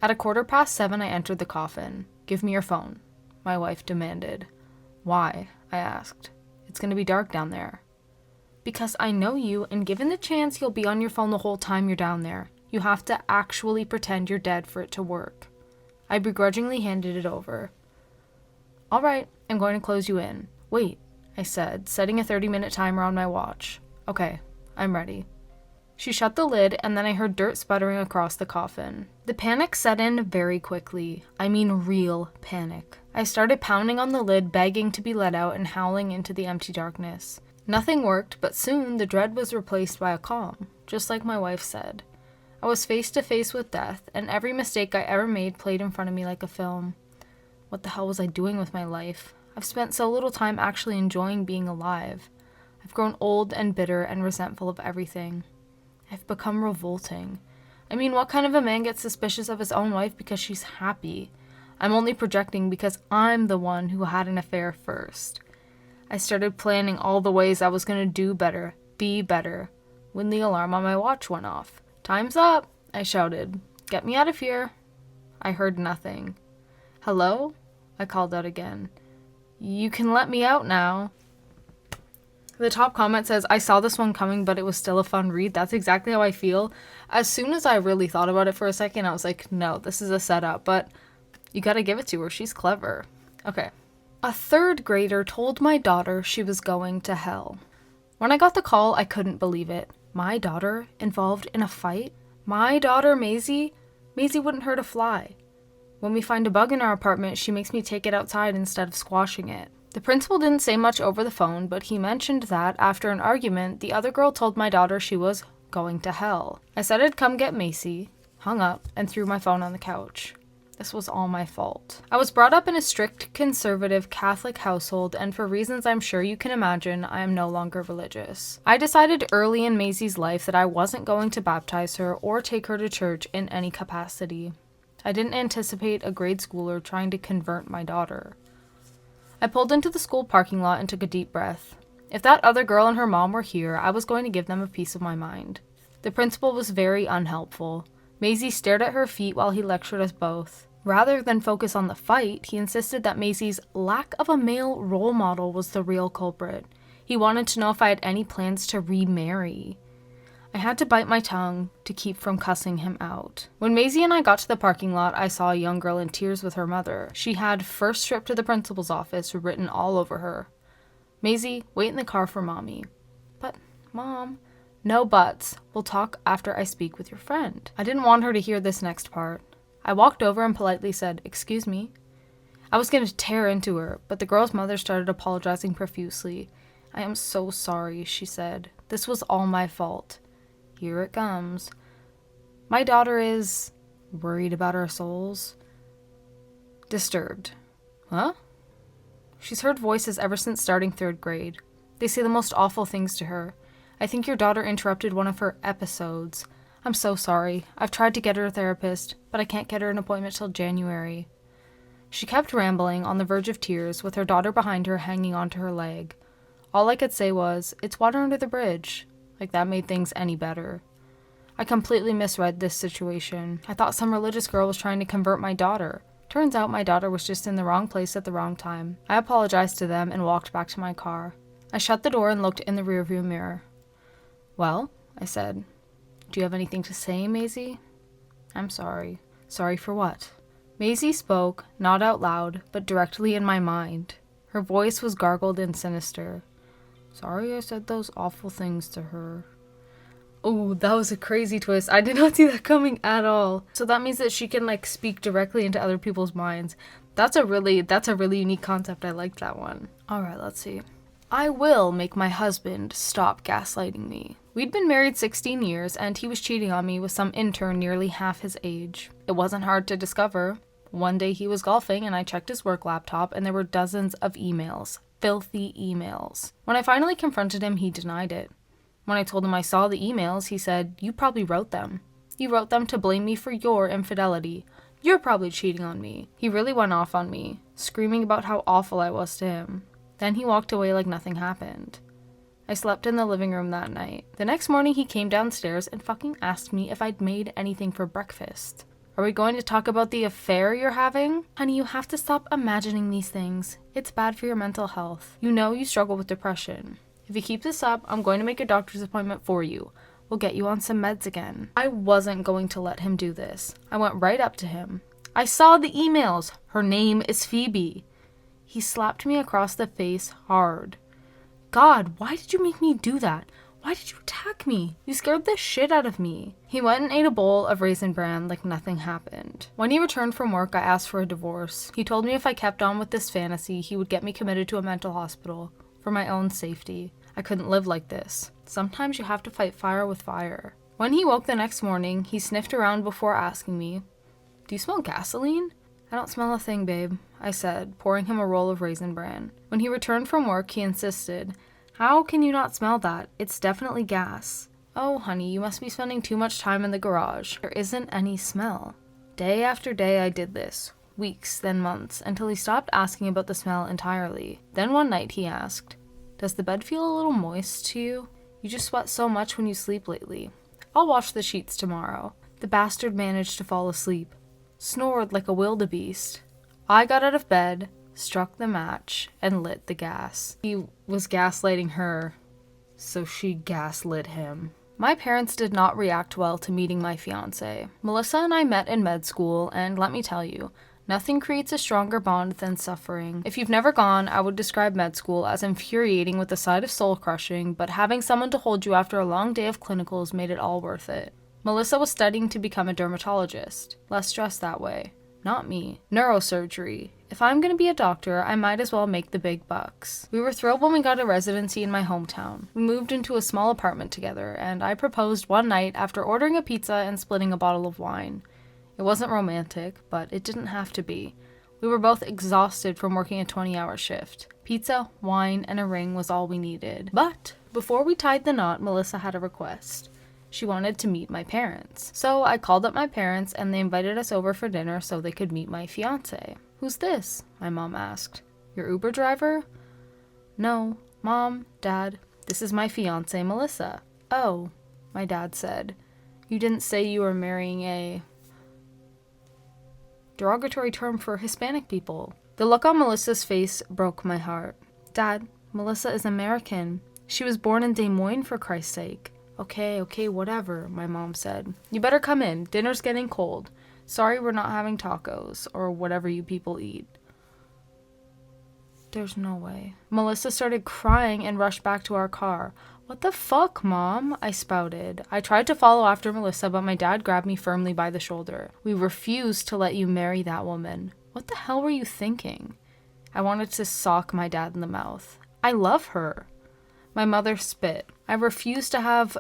Speaker 1: At 7:15, I entered the coffin. Give me your phone, my wife demanded. Why? I asked. It's going to be dark down there. Because I know you, and given the chance you'll be on your phone the whole time you're down there. You have to actually pretend you're dead for it to work. I begrudgingly handed it over. All right, I'm going to close you in. Wait, I said, setting a 30-minute timer on my watch. Okay, I'm ready. She shut the lid, and then I heard dirt sputtering across the coffin. The panic set in very quickly. I mean real panic. I started pounding on the lid, begging to be let out and howling into the empty darkness. Nothing worked, but soon the dread was replaced by a calm, just like my wife said. I was face to face with death, and every mistake I ever made played in front of me like a film. What the hell was I doing with my life? I've spent so little time actually enjoying being alive. I've grown old and bitter and resentful of everything. I've become revolting. I mean, what kind of a man gets suspicious of his own wife because she's happy? I'm only projecting because I'm the one who had an affair first. I started planning all the ways I was going to do better, be better, when the alarm on my watch went off. Time's up, I shouted. Get me out of here. I heard nothing. Hello? I called out again. You can let me out now. The top comment says, I saw this one coming, but it was still a fun read. That's exactly how I feel. As soon as I really thought about it for a second, I was like, no, this is a setup, but you gotta give it to her. She's clever. Okay. A 3rd grader told my daughter she was going to hell. When I got the call, I couldn't believe it. My daughter involved in a fight? My daughter, Maisie? Maisie wouldn't hurt a fly. When we find a bug in our apartment, she makes me take it outside instead of squashing it. The principal didn't say much over the phone, but he mentioned that, after an argument, the other girl told my daughter she was going to hell. I said I'd come get Macy, hung up, and threw my phone on the couch. This was all my fault. I was brought up in a strict, conservative Catholic household, and for reasons I'm sure you can imagine, I am no longer religious. I decided early in Maisie's life that I wasn't going to baptize her or take her to church in any capacity. I didn't anticipate a grade schooler trying to convert my daughter. I pulled into the school parking lot and took a deep breath. If that other girl and her mom were here, I was going to give them a piece of my mind. The principal was very unhelpful. Maisie stared at her feet while he lectured us both. Rather than focus on the fight, he insisted that Maisie's lack of a male role model was the real culprit. He wanted to know if I had any plans to remarry. I had to bite my tongue to keep from cussing him out. When Maisie and I got to the parking lot, I saw a young girl in tears with her mother. She had "first trip to the principal's office" written all over her. Maisie, wait in the car for mommy. But, Mom, no buts. We'll talk after I speak with your friend. I didn't want her to hear this next part. I walked over and politely said, "Excuse me." I was going to tear into her, but the girl's mother started apologizing profusely. "I am so sorry," she said. "This was all my fault." Here it comes. My daughter is worried about our souls. Disturbed. Huh? She's heard voices ever since starting 3rd grade. They say the most awful things to her. I think your daughter interrupted one of her episodes. I'm so sorry. I've tried to get her a therapist, but I can't get her an appointment till January. She kept rambling, on the verge of tears, with her daughter behind her hanging onto her leg. All I could say was, "It's water under the bridge." Like that made things any better. I completely misread this situation. I thought some religious girl was trying to convert my daughter. Turns out my daughter was just in the wrong place at the wrong time. I apologized to them and walked back to my car. I shut the door and looked in the rearview mirror. "Well," I said, "do you have anything to say, Maisie?" "I'm sorry." "Sorry for what?" Maisie spoke, not out loud, but directly in my mind. Her voice was gargled and sinister. "Sorry I said those awful things to her." Oh, that was a crazy twist. I did not see that coming at all. So that means that she can speak directly into other people's minds. That's a really unique concept. I like that one. All right, let's see. "I will make my husband stop gaslighting me. We'd been married 16 years, and he was cheating on me with some intern nearly half his age. It wasn't hard to discover. One day he was golfing, and I checked his work laptop, and there were dozens of emails. Filthy emails. When I finally confronted him, he denied it. When I told him I saw the emails, he said, 'You probably wrote them. You wrote them to blame me for your infidelity. You're probably cheating on me.' He really went off on me, screaming about how awful I was to him. Then he walked away like nothing happened. I slept in the living room that night. The next morning he came downstairs and fucking asked me if I'd made anything for breakfast. 'Are we going to talk about the affair you're having?' Honey, you have to stop imagining these things. It's bad for your mental health. You know you struggle with depression. If you keep this up, I'm going to make a doctor's appointment for you. We'll get you on some meds again." I wasn't going to let him do this. I went right up to him. "I saw the emails. Her name is Phoebe." He slapped me across the face hard. "God, why did you make me do that? Why did you attack me? You scared the shit out of me." He went and ate a bowl of Raisin Bran like nothing happened. When he returned from work, I asked for a divorce. He told me if I kept on with this fantasy, he would get me committed to a mental hospital. For my own safety. I couldn't live like this. Sometimes you have to fight fire with fire. When he woke the next morning, he sniffed around before asking me, "Do you smell gasoline?" "I don't smell a thing, babe," I said, pouring him a roll of Raisin Bran. When he returned from work, he insisted, "How can you not smell that? It's definitely gas." "Oh, honey, you must be spending too much time in the garage. There isn't any smell." Day after day I did this. Weeks, then months, until he stopped asking about the smell entirely. Then one night he asked, "Does the bed feel a little moist to you? You just sweat so much when you sleep lately." "I'll wash the sheets tomorrow." The bastard managed to fall asleep. Snored like a wildebeest. I got out of bed, struck the match, and lit the gas. He was gaslighting her, so she gaslit him. My parents did not react well to meeting my fiancé. Melissa and I met in med school, and let me tell you, nothing creates a stronger bond than suffering. If you've never gone, I would describe med school as infuriating with a side of soul-crushing, but having someone to hold you after a long day of clinicals made it all worth it. Melissa was studying to become a dermatologist. Less stress that way. Not me. Neurosurgery. If I'm going to be a doctor, I might as well make the big bucks. We were thrilled when we got a residency in my hometown. We moved into a small apartment together, and I proposed one night after ordering a pizza and splitting a bottle of wine. It wasn't romantic, but it didn't have to be. We were both exhausted from working a 20-hour shift. Pizza, wine, and a ring was all we needed. But before we tied the knot, Melissa had a request. She wanted to meet my parents. So I called up my parents, and they invited us over for dinner so they could meet my fiancé. "Who's this?" my mom asked. "Your Uber driver?" "No. Mom, Dad, this is my fiancé, Melissa." "Oh," my dad said. "You didn't say you were marrying a..." derogatory term for Hispanic people. The look on Melissa's face broke my heart. "Dad, Melissa is American. She was born in Des Moines, for Christ's sake." Okay, whatever," my mom said. "You better come in. Dinner's getting cold. Sorry we're not having tacos, or whatever you people eat." There's no way. Melissa started crying and rushed back to our car. "What the fuck, Mom?" I spouted. I tried to follow after Melissa, but my dad grabbed me firmly by the shoulder. "We refuse to let you marry that woman." What the hell were you thinking? I wanted to sock my dad in the mouth. I love her. My mother spit. "I refuse to have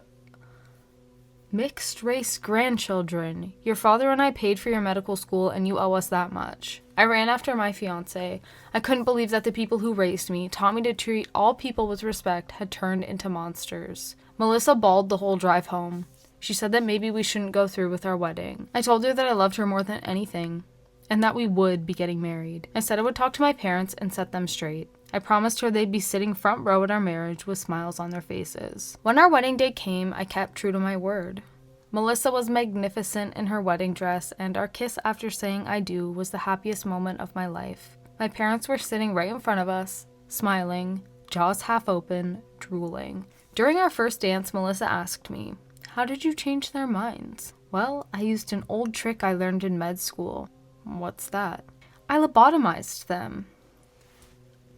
Speaker 1: mixed-race grandchildren. Your father and I paid for your medical school, and you owe us that much." I ran after my fiancé. I couldn't believe that the people who raised me, taught me to treat all people with respect, had turned into monsters. Melissa bawled the whole drive home. She said that maybe we shouldn't go through with our wedding. I told her that I loved her more than anything, and that we would be getting married. I said I would talk to my parents and set them straight. I promised her they'd be sitting front row at our marriage with smiles on their faces. When our wedding day came, I kept true to my word. Melissa was magnificent in her wedding dress, and our kiss after saying I do was the happiest moment of my life. My parents were sitting right in front of us, smiling, jaws half open, drooling. During our first dance, Melissa asked me, "How did you change their minds?" Well, I used an old trick I learned in med school. What's that? I lobotomized them.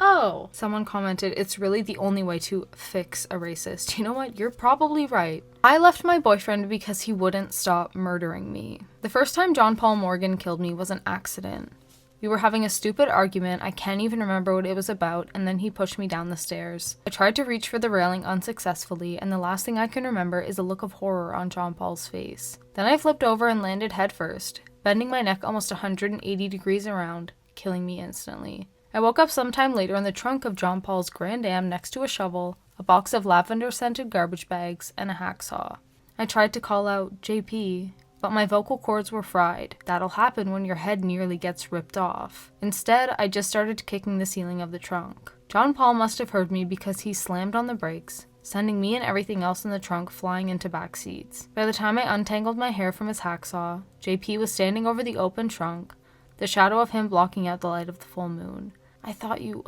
Speaker 1: Oh, someone commented, it's really the only way to fix a racist. You know what? You're probably right. I left my boyfriend because he wouldn't stop murdering me. The first time John Paul Morgan killed me was an accident. We were having a stupid argument, I can't even remember what it was about, and then he pushed me down the stairs. I tried to reach for the railing unsuccessfully, and the last thing I can remember is a look of horror on John Paul's face. Then I flipped over and landed headfirst, bending my neck almost 180 degrees around, killing me instantly. I woke up sometime later in the trunk of John Paul's Grand Am next to a shovel, a box of lavender-scented garbage bags, and a hacksaw. I tried to call out, "JP," but my vocal cords were fried. That'll happen when your head nearly gets ripped off. Instead, I just started kicking the ceiling of the trunk. John Paul must have heard me because he slammed on the brakes, sending me and everything else in the trunk flying into back seats. By the time I untangled my hair from his hacksaw, JP was standing over the open trunk, the shadow of him blocking out the light of the full moon. "I thought you,"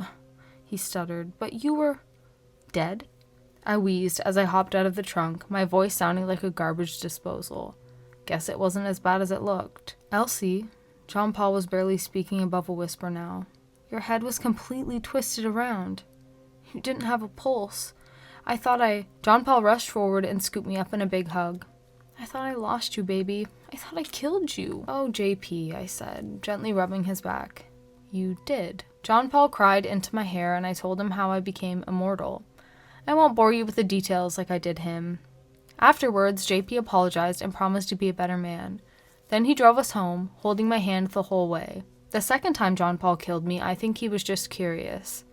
Speaker 1: he stuttered, "but you were dead?" I wheezed as I hopped out of the trunk, my voice sounding like a garbage disposal. Guess it wasn't as bad as it looked. "Elsie," John Paul was barely speaking above a whisper now, "your head was completely twisted around. You didn't have a pulse. John Paul rushed forward and scooped me up in a big hug. "I thought I lost you, baby. I thought I killed you." "Oh, JP," I said, gently rubbing his back. "You did." John Paul cried into my hair, and I told him how I became immortal. I won't bore you with the details like I did him. Afterwards, JP apologized and promised to be a better man. Then he drove us home, holding my hand the whole way. The second time John Paul killed me, I think he was just curious.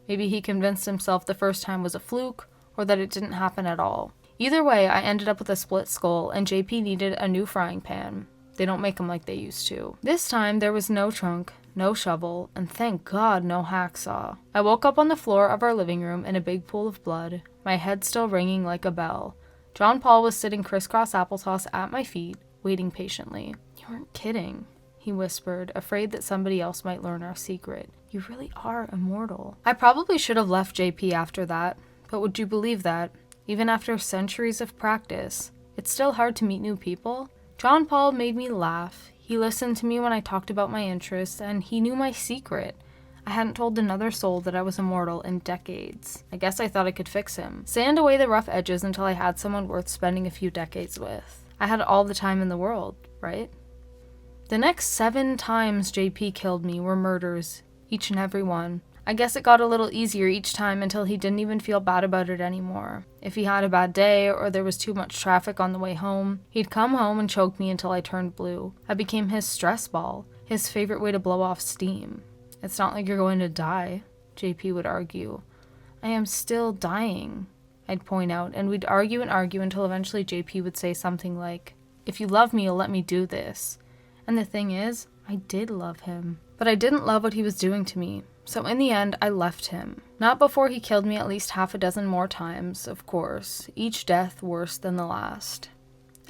Speaker 1: Maybe he convinced himself the first time was a fluke, or that it didn't happen at all. Either way, I ended up with a split skull, and JP needed a new frying pan. They don't make them like they used to. This time, there was no trunk, no shovel, and thank God no hacksaw. I woke up on the floor of our living room in a big pool of blood, my head still ringing like a bell. John Paul was sitting crisscross applesauce at my feet, waiting patiently. "You weren't kidding," he whispered, afraid that somebody else might learn our secret. "You really are immortal." I probably should have left JP after that, but would you believe that, even after centuries of practice, it's still hard to meet new people? John Paul made me laugh. He listened to me when I talked about my interests, and he knew my secret. I hadn't told another soul that I was immortal in decades. I guess I thought I could fix him. Sand away the rough edges until I had someone worth spending a few decades with. I had all the time in the world, right? The next 7 times JP killed me were murders, each and every one. I guess it got a little easier each time until he didn't even feel bad about it anymore. If he had a bad day or there was too much traffic on the way home, he'd come home and choke me until I turned blue. I became his stress ball, his favorite way to blow off steam. "It's not like you're going to die," JP would argue. "I am still dying," I'd point out, and we'd argue and argue until eventually JP would say something like, "If you love me, you'll let me do this." And the thing is, I did love him. But I didn't love what he was doing to me. So in the end, I left him. Not before he killed me at least 6 more times, of course, each death worse than the last.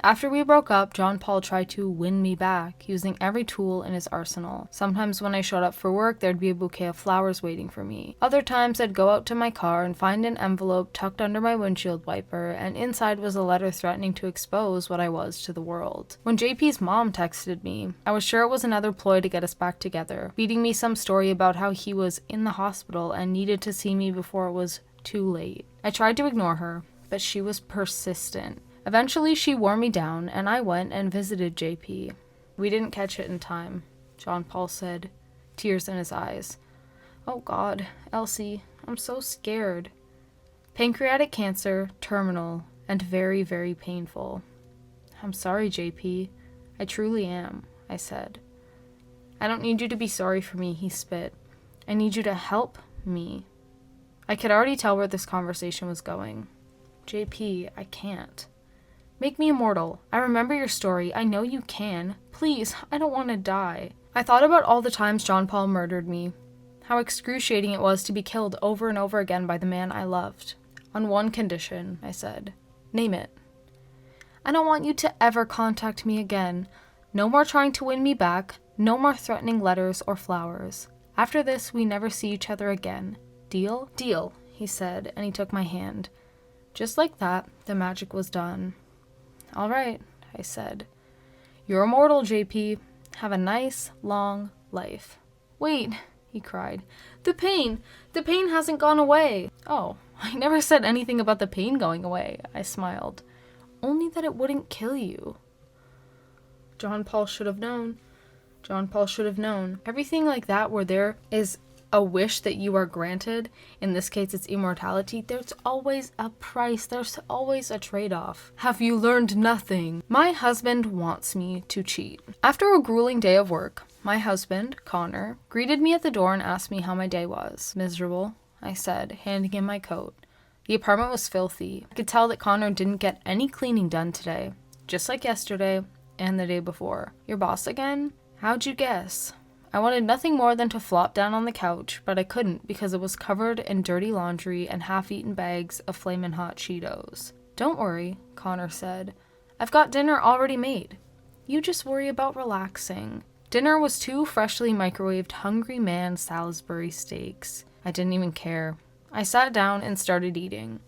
Speaker 1: After we broke up, John Paul tried to win me back, using every tool in his arsenal. Sometimes when I showed up for work, there'd be a bouquet of flowers waiting for me. Other times, I'd go out to my car and find an envelope tucked under my windshield wiper, and inside was a letter threatening to expose what I was to the world. When JP's mom texted me, I was sure it was another ploy to get us back together, feeding me some story about how he was in the hospital and needed to see me before it was too late. I tried to ignore her, but she was persistent. Eventually, she wore me down, and I went and visited JP. "We didn't catch it in time," John Paul said, tears in his eyes. "Oh God, Elsie, I'm so scared." "Pancreatic cancer, terminal, and very, very painful." "I'm sorry, JP. I truly am," I said. I don't need you to be sorry for me, he spit. I need you to help me. I could already tell where this conversation was going. JP, I can't. Make me immortal. I remember your story. I know you can. Please, I don't want to die. I thought about all the times John Paul murdered me. How excruciating it was to be killed over and over again by the man I loved. On one condition, I said. Name it. I don't want you to ever contact me again. No more trying to win me back. No more threatening letters or flowers. After this, we never see each other again. Deal? Deal, he said, and he took my hand. Just like that, the magic was done. All right, I said. You're immortal, JP. Have a nice, long life. Wait, he cried. The pain! The pain hasn't gone away. Oh, I never said anything about the pain going away, I smiled. Only that it wouldn't kill you. John Paul should have known. John Paul should have known. Everything like that where there is a wish that you are granted, in this case it's immortality, there's always a price, there's always a trade-off. Have you learned nothing? My husband wants me to cheat. After a grueling day of work, my husband, Connor, greeted me at the door and asked me how my day was. Miserable, I said, handing him my coat. The apartment was filthy. I could tell that Connor didn't get any cleaning done today, just like yesterday and the day before. Your boss again? How'd you guess? I wanted nothing more than to flop down on the couch, but I couldn't because it was covered in dirty laundry and half-eaten bags of flamin' hot Cheetos. Don't worry, Connor said. I've got dinner already made. You just worry about relaxing. Dinner was 2 freshly microwaved Hungry Man Salisbury steaks. I didn't even care. I sat down and started eating.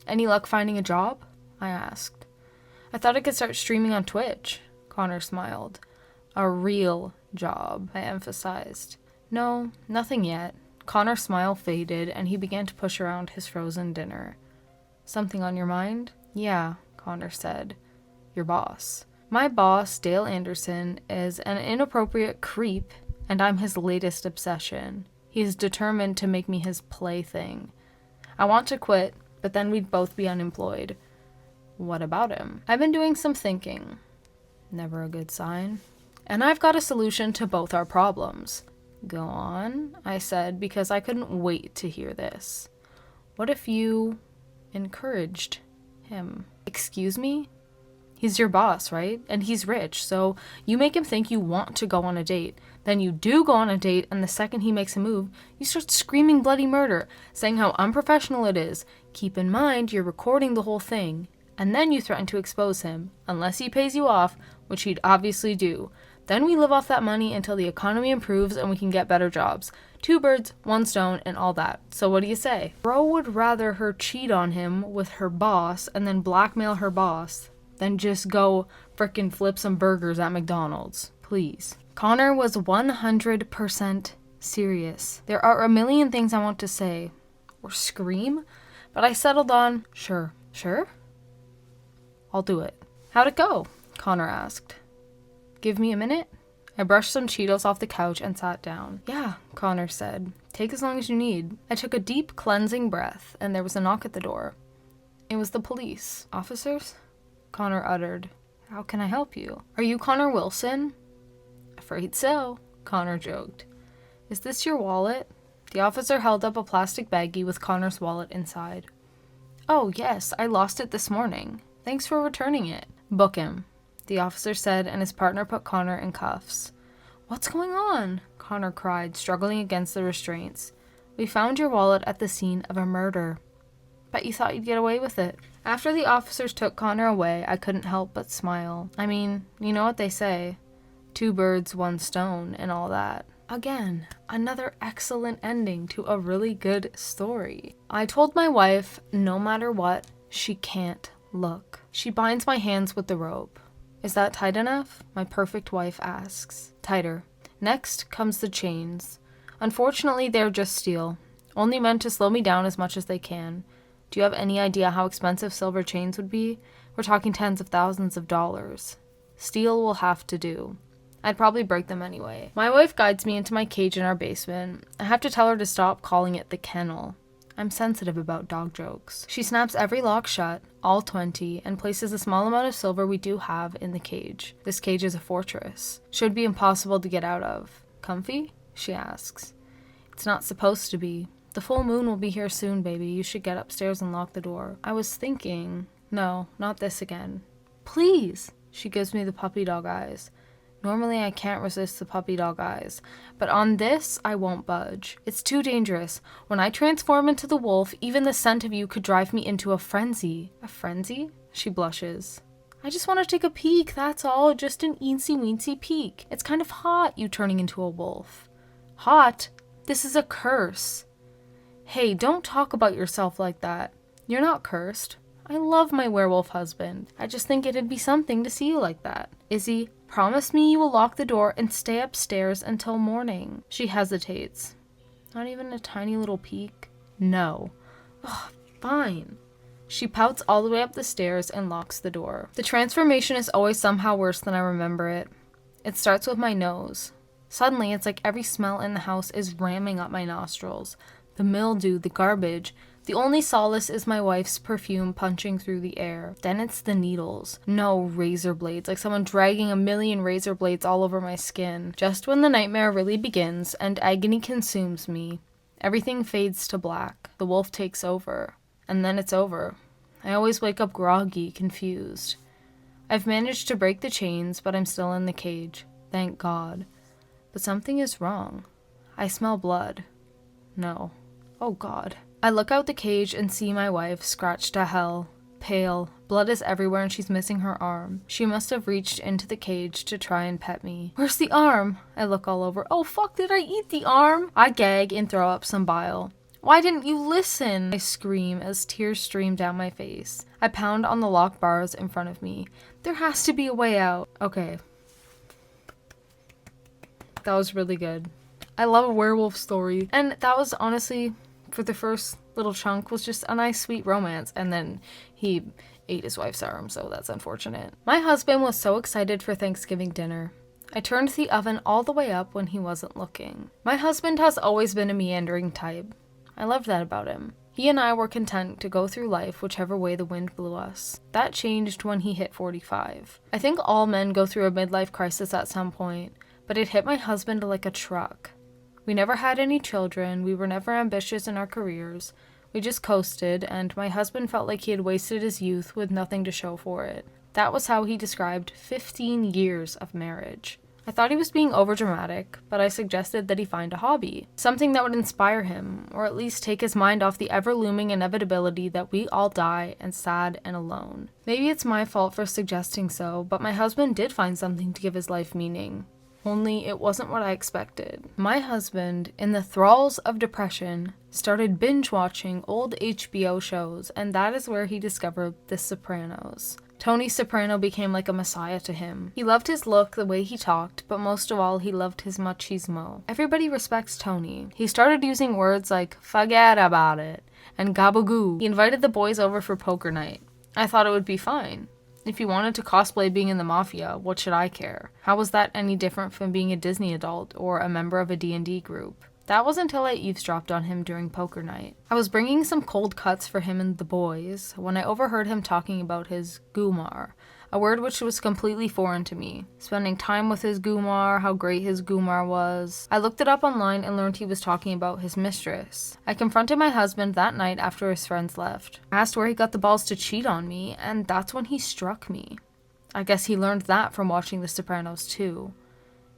Speaker 1: Any luck finding a job? I asked. I thought I could start streaming on Twitch. Connor smiled. A real job, I emphasized. No, nothing yet. Connor's smile faded, and he began to push around his frozen dinner. Something on your mind? Yeah, Connor said. Your boss. My boss, Dale Anderson, is an inappropriate creep, and I'm his latest obsession. He's determined to make me his plaything. I want to quit, but then we'd both be unemployed. What about him? I've been doing some thinking. Never a good sign. And I've got a solution to both our problems. Go on, I said, because I couldn't wait to hear this. What if you encouraged him? Excuse me? He's your boss, right? And he's rich, so you make him think you want to go on a date. Then you do go on a date, and the second he makes a move, you start screaming bloody murder, saying how unprofessional it is. Keep in mind, you're recording the whole thing. And then you threaten to expose him, unless he pays you off, which he'd obviously do. Then we live off that money until the economy improves and we can get better jobs. 2 birds, 1 stone, and all that. So what do you say? Bro would rather her cheat on him with her boss and then blackmail her boss than just go frickin' flip some burgers at McDonald's. Please. Connor was 100% serious. There are a million things I want to say or scream, but I settled on sure. Sure? I'll do it. How'd it go? Connor asked. Give me a minute? I brushed some Cheetos off the couch and sat down. Yeah, Connor said. Take as long as you need. I took a deep, cleansing breath, and there was a knock at the door. It was the police. Officers? Connor uttered. How can I help you? Are you Connor Wilson? Afraid so, Connor joked. Is this your wallet? The officer held up a plastic baggie with Connor's wallet inside. Oh, yes, I lost it this morning. Thanks for returning it. Book him, the officer said, and his partner put Connor in cuffs. What's going on? Connor cried, struggling against the restraints. We found your wallet at the scene of a murder. Bet you thought you'd get away with it. After the officers took Connor away, I couldn't help but smile. I mean, you know what they say. 2 birds, 1 stone, and all that. Again, another excellent ending to a really good story. I told my wife, no matter what, she can't look. She binds my hands with the rope. Is that tight enough? My perfect wife asks. Tighter. Next comes the chains. Unfortunately, they're just steel, only meant to slow me down as much as they can. Do you have any idea how expensive silver chains would be? We're talking tens of thousands of dollars. Steel will have to do. I'd probably break them anyway. My wife guides me into my cage in our basement. I have to tell her to stop calling it the kennel. I'm sensitive about dog jokes. She snaps every lock shut, all 20, and places the small amount of silver we do have in the cage. This cage is a fortress. Should be impossible to get out of. Comfy? She asks. It's not supposed to be. The full moon will be here soon, baby. You should get upstairs and lock the door. I was thinking... No, not this again. Please! She gives me the puppy dog eyes. Normally I can't resist the puppy dog eyes, but on this, I won't budge. It's too dangerous. When I transform into the wolf, even the scent of you could drive me into a frenzy. A frenzy? She blushes. I just want to take a peek, that's all. Just an eensy-weensy peek. It's kind of hot, you turning into a wolf. Hot? This is a curse. Hey, don't talk about yourself like that. You're not cursed. I love my werewolf husband. I just think it'd be something to see you like that. Izzy, promise me you will lock the door and stay upstairs until morning. She hesitates. Not even a tiny little peek? No. Ugh, fine. She pouts all the way up the stairs and locks the door. The transformation is always somehow worse than I remember it. It starts with my nose. Suddenly, it's like every smell in the house is ramming up my nostrils. The mildew, the garbage. The only solace is my wife's perfume punching through the air. Then it's the needles. No, razor blades, like someone dragging a million razor blades all over my skin. Just when the nightmare really begins and agony consumes me, everything fades to black. The wolf takes over. And then it's over. I always wake up groggy, confused. I've managed to break the chains, but I'm still in the cage. Thank God. But something is wrong. I smell blood. No. Oh God. I look out the cage and see my wife, scratched to hell, pale. Blood is everywhere and she's missing her arm. She must have reached into the cage to try and pet me. Where's the arm? I look all over. Oh fuck, did I eat the arm? I gag and throw up some bile. Why didn't you listen? I scream as tears stream down my face. I pound on the locked bars in front of me. There has to be a way out. Okay. That was really good. I love a werewolf story. And that was honestly... for the first little chunk was just a nice sweet romance, and then he ate his wife's arm, so that's unfortunate. My husband was so excited for Thanksgiving dinner. I turned the oven all the way up when he wasn't looking. My husband has always been a meandering type. I loved that about him. He and I were content to go through life whichever way the wind blew us. That changed when he hit 45. I think all men go through a midlife crisis at some point, but it hit my husband like a truck. We never had any children, we were never ambitious in our careers, we just coasted, and my husband felt like he had wasted his youth with nothing to show for it. That was how he described 15 years of marriage. I thought he was being overdramatic, but I suggested that he find a hobby, something that would inspire him, or at least take his mind off the ever-looming inevitability that we all die and sad and alone. Maybe it's my fault for suggesting so, but my husband did find something to give his life meaning. Only it wasn't what I expected. My husband, in the thralls of depression, started binge-watching old HBO shows, and that is where he discovered The Sopranos. Tony Soprano became like a messiah to him. He loved his look, the way he talked, but most of all, he loved his machismo. Everybody respects Tony. He started using words like, forget about it, and gabagoo. He invited the boys over for poker night. I thought it would be fine. If he wanted to cosplay being in the mafia, what should I care? How was that any different from being a Disney adult or a member of a D&D group? That was until I eavesdropped on him during poker night. I was bringing some cold cuts for him and the boys when I overheard him talking about his gumar, a word which was completely foreign to me. Spending time with his gumar, how great his gumar was. I looked it up online and learned he was talking about his mistress. I confronted my husband that night after his friends left. I asked where he got the balls to cheat on me, and that's when he struck me. I guess he learned that from watching The Sopranos too.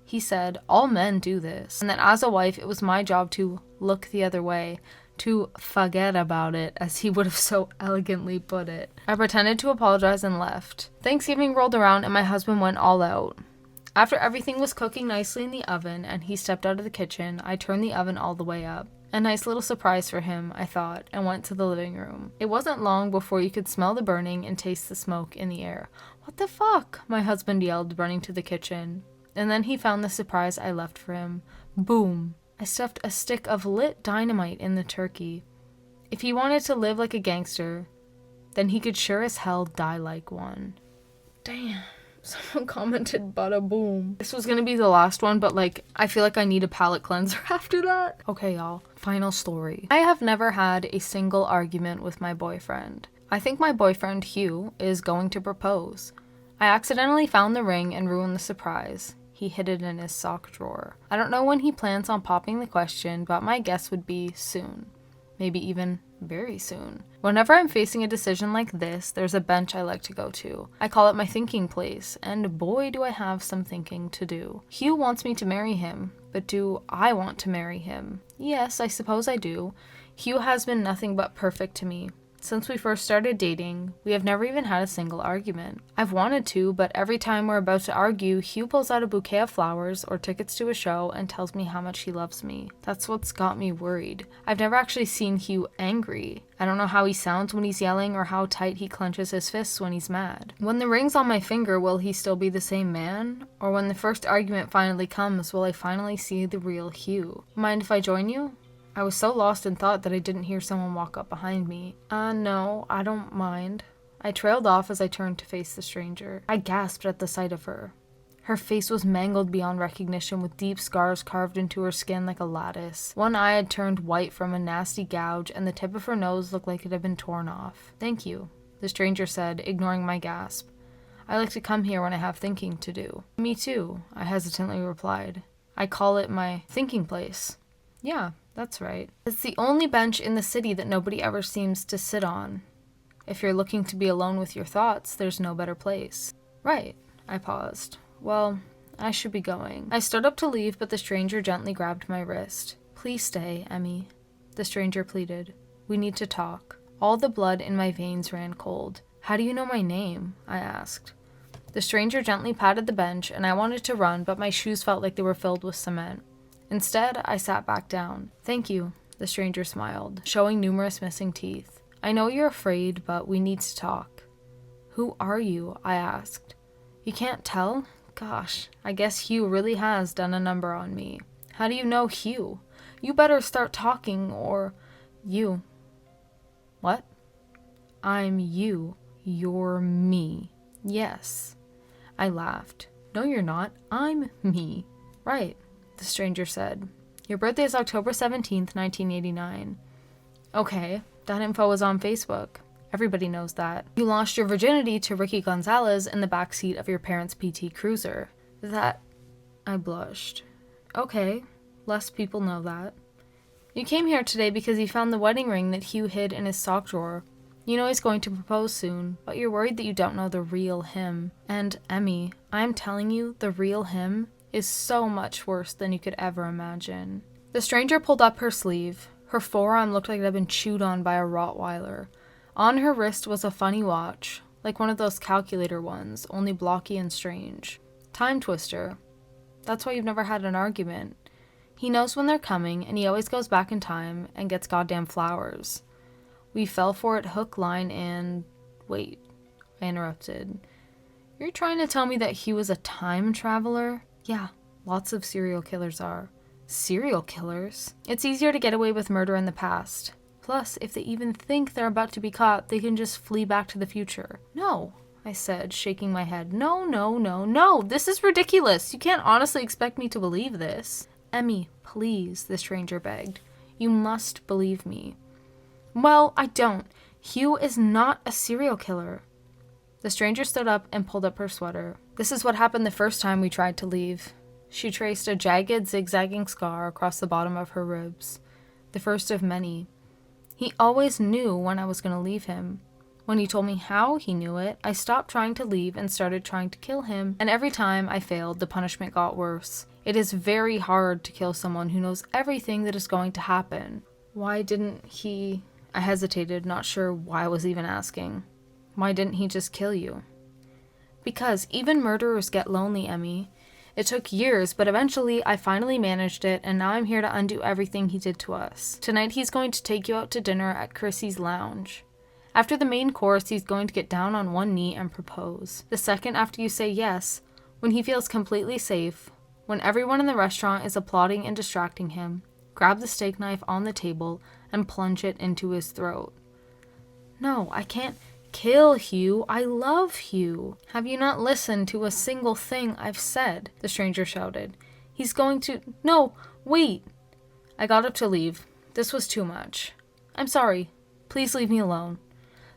Speaker 1: He said, all men do this, and that as a wife it was my job to look the other way, to forget about it, as he would have so elegantly put it. I pretended to apologize and left. Thanksgiving rolled around and my husband went all out. After everything was cooking nicely in the oven and he stepped out of the kitchen, I turned the oven all the way up. A nice little surprise for him, I thought, and went to the living room. It wasn't long before you could smell the burning and taste the smoke in the air. What the fuck? My husband yelled, running to the kitchen. And then he found the surprise I left for him. Boom. I stuffed a stick of lit dynamite in the turkey. If he wanted to live like a gangster, then he could sure as hell die like one. Damn. Someone commented bada boom. This was gonna be the last one, but like, I feel like I need a palate cleanser after that. Okay, y'all. Final story. I have never had a single argument with my boyfriend. I think my boyfriend, Hugh, is going to propose. I accidentally found the ring and ruined the surprise. He hid it in his sock drawer. I don't know when he plans on popping the question, but my guess would be soon. Maybe even very soon. Whenever I'm facing a decision like this, there's a bench I like to go to. I call it my thinking place, and boy do I have some thinking to do. Hugh wants me to marry him, but do I want to marry him? Yes, I suppose I do. Hugh has been nothing but perfect to me. Since we first started dating, we have never even had a single argument. I've wanted to, but every time we're about to argue, Hugh pulls out a bouquet of flowers or tickets to a show and tells me how much he loves me. That's what's got me worried. I've never actually seen Hugh angry. I don't know how he sounds when he's yelling or how tight he clenches his fists when he's mad. When the ring's on my finger, will he still be the same man? Or when the first argument finally comes, will I finally see the real Hugh? Mind if I join you? I was so lost in thought that I didn't hear someone walk up behind me. No, I don't mind. I trailed off as I turned to face the stranger. I gasped at the sight of her. Her face was mangled beyond recognition with deep scars carved into her skin like a lattice. One eye had turned white from a nasty gouge, and the tip of her nose looked like it had been torn off. Thank you, the stranger said, ignoring my gasp. I like to come here when I have thinking to do. Me too, I hesitantly replied. I call it my thinking place. Yeah. That's right. It's the only bench in the city that nobody ever seems to sit on. If you're looking to be alone with your thoughts, there's no better place. Right. I paused. Well, I should be going. I stood up to leave, but the stranger gently grabbed my wrist. Please stay, Emmy. The stranger pleaded. We need to talk. All the blood in my veins ran cold. How do you know my name? I asked. The stranger gently patted the bench, and I wanted to run, but my shoes felt like they were filled with cement. Instead, I sat back down. Thank you, the stranger smiled, showing numerous missing teeth. I know you're afraid, but we need to talk. Who are you? I asked. You can't tell? Gosh, I guess Hugh really has done a number on me. How do you know Hugh? You better start talking, or you. What? I'm you. You're me. Yes. I laughed. No, you're not. I'm me. Right. The stranger said. Your birthday is October 17th, 1989. Okay, that info was on Facebook. Everybody knows that. You lost your virginity to Ricky Gonzalez in the backseat of your parents' PT Cruiser. I blushed. Okay, less people know that. You came here today because you found the wedding ring that Hugh hid in his sock drawer. You know he's going to propose soon, but you're worried that you don't know the real him. And, Emmy, I'm telling you, the real him is so much worse than you could ever imagine. The stranger pulled up her sleeve. Her forearm looked like it had been chewed on by a Rottweiler. On her wrist was a funny watch, like one of those calculator ones, only blocky and strange. Time twister. That's why you've never had an argument. He knows when they're coming, and he always goes back in time and gets goddamn flowers. We fell for it hook, line, and... Wait, I interrupted. You're trying to tell me that he was a time traveler? Yeah, lots of serial killers are. Serial killers? It's easier to get away with murder in the past. Plus, if they even think they're about to be caught, they can just flee back to the future. No, I said, shaking my head. No, this is ridiculous. You can't honestly expect me to believe this. Emmy, please, the stranger begged. You must believe me. Well, I don't. Hugh is not a serial killer. The stranger stood up and pulled up her sweater. This is what happened the first time we tried to leave. She traced a jagged, zigzagging scar across the bottom of her ribs. The first of many. He always knew when I was going to leave him. When he told me how he knew it, I stopped trying to leave and started trying to kill him, and every time I failed, the punishment got worse. It is very hard to kill someone who knows everything that is going to happen. Why didn't he... I hesitated, not sure why I was even asking. Why didn't he just kill you? Because even murderers get lonely, Emmy. It took years, but eventually I finally managed it, and now I'm here to undo everything he did to us. Tonight he's going to take you out to dinner at Chrissy's lounge. After the main course, he's going to get down on one knee and propose. The second after you say yes, when he feels completely safe, when everyone in the restaurant is applauding and distracting him, grab the steak knife on the table and plunge it into his throat. No, I can't kill Hugh. I love Hugh. Have you not listened to a single thing I've said? The stranger shouted. He's going to... No, wait. I got up to leave. This was too much. I'm sorry. Please leave me alone.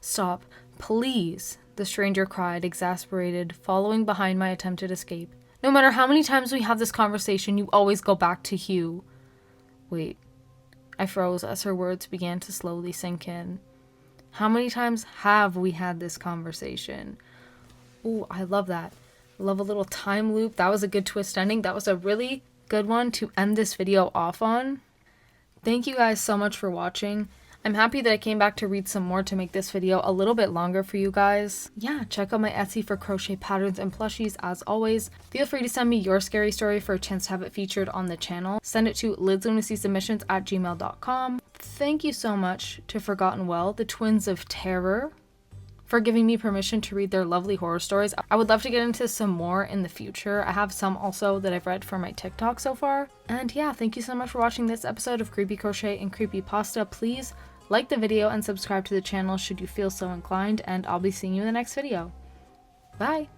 Speaker 1: Stop. Please, the stranger cried, exasperated, following behind my attempted escape. No matter how many times we have this conversation, you always go back to Hugh. Wait. I froze as her words began to slowly sink in. How many times have we had this conversation? Ooh, I love that. I love a little time loop. That was a good twist ending. That was a really good one to end this video off on. Thank you guys so much for watching. I'm happy that I came back to read some more to make this video a little bit longer for you guys. Yeah, check out my Etsy for crochet patterns and plushies as always. Feel free to send me your scary story for a chance to have it featured on the channel. Send it to lydslunacysubmissions@gmail.com. Thank you so much to ForgottenWell, the twins of terror, for giving me permission to read their lovely horror stories. I would love to get into some more in the future. I have some also that I've read for my TikTok so far. And yeah, thank you so much for watching this episode of Creepy Crochet and Creepypasta. Please like the video and subscribe to the channel should you feel so inclined, and I'll be seeing you in the next video. Bye!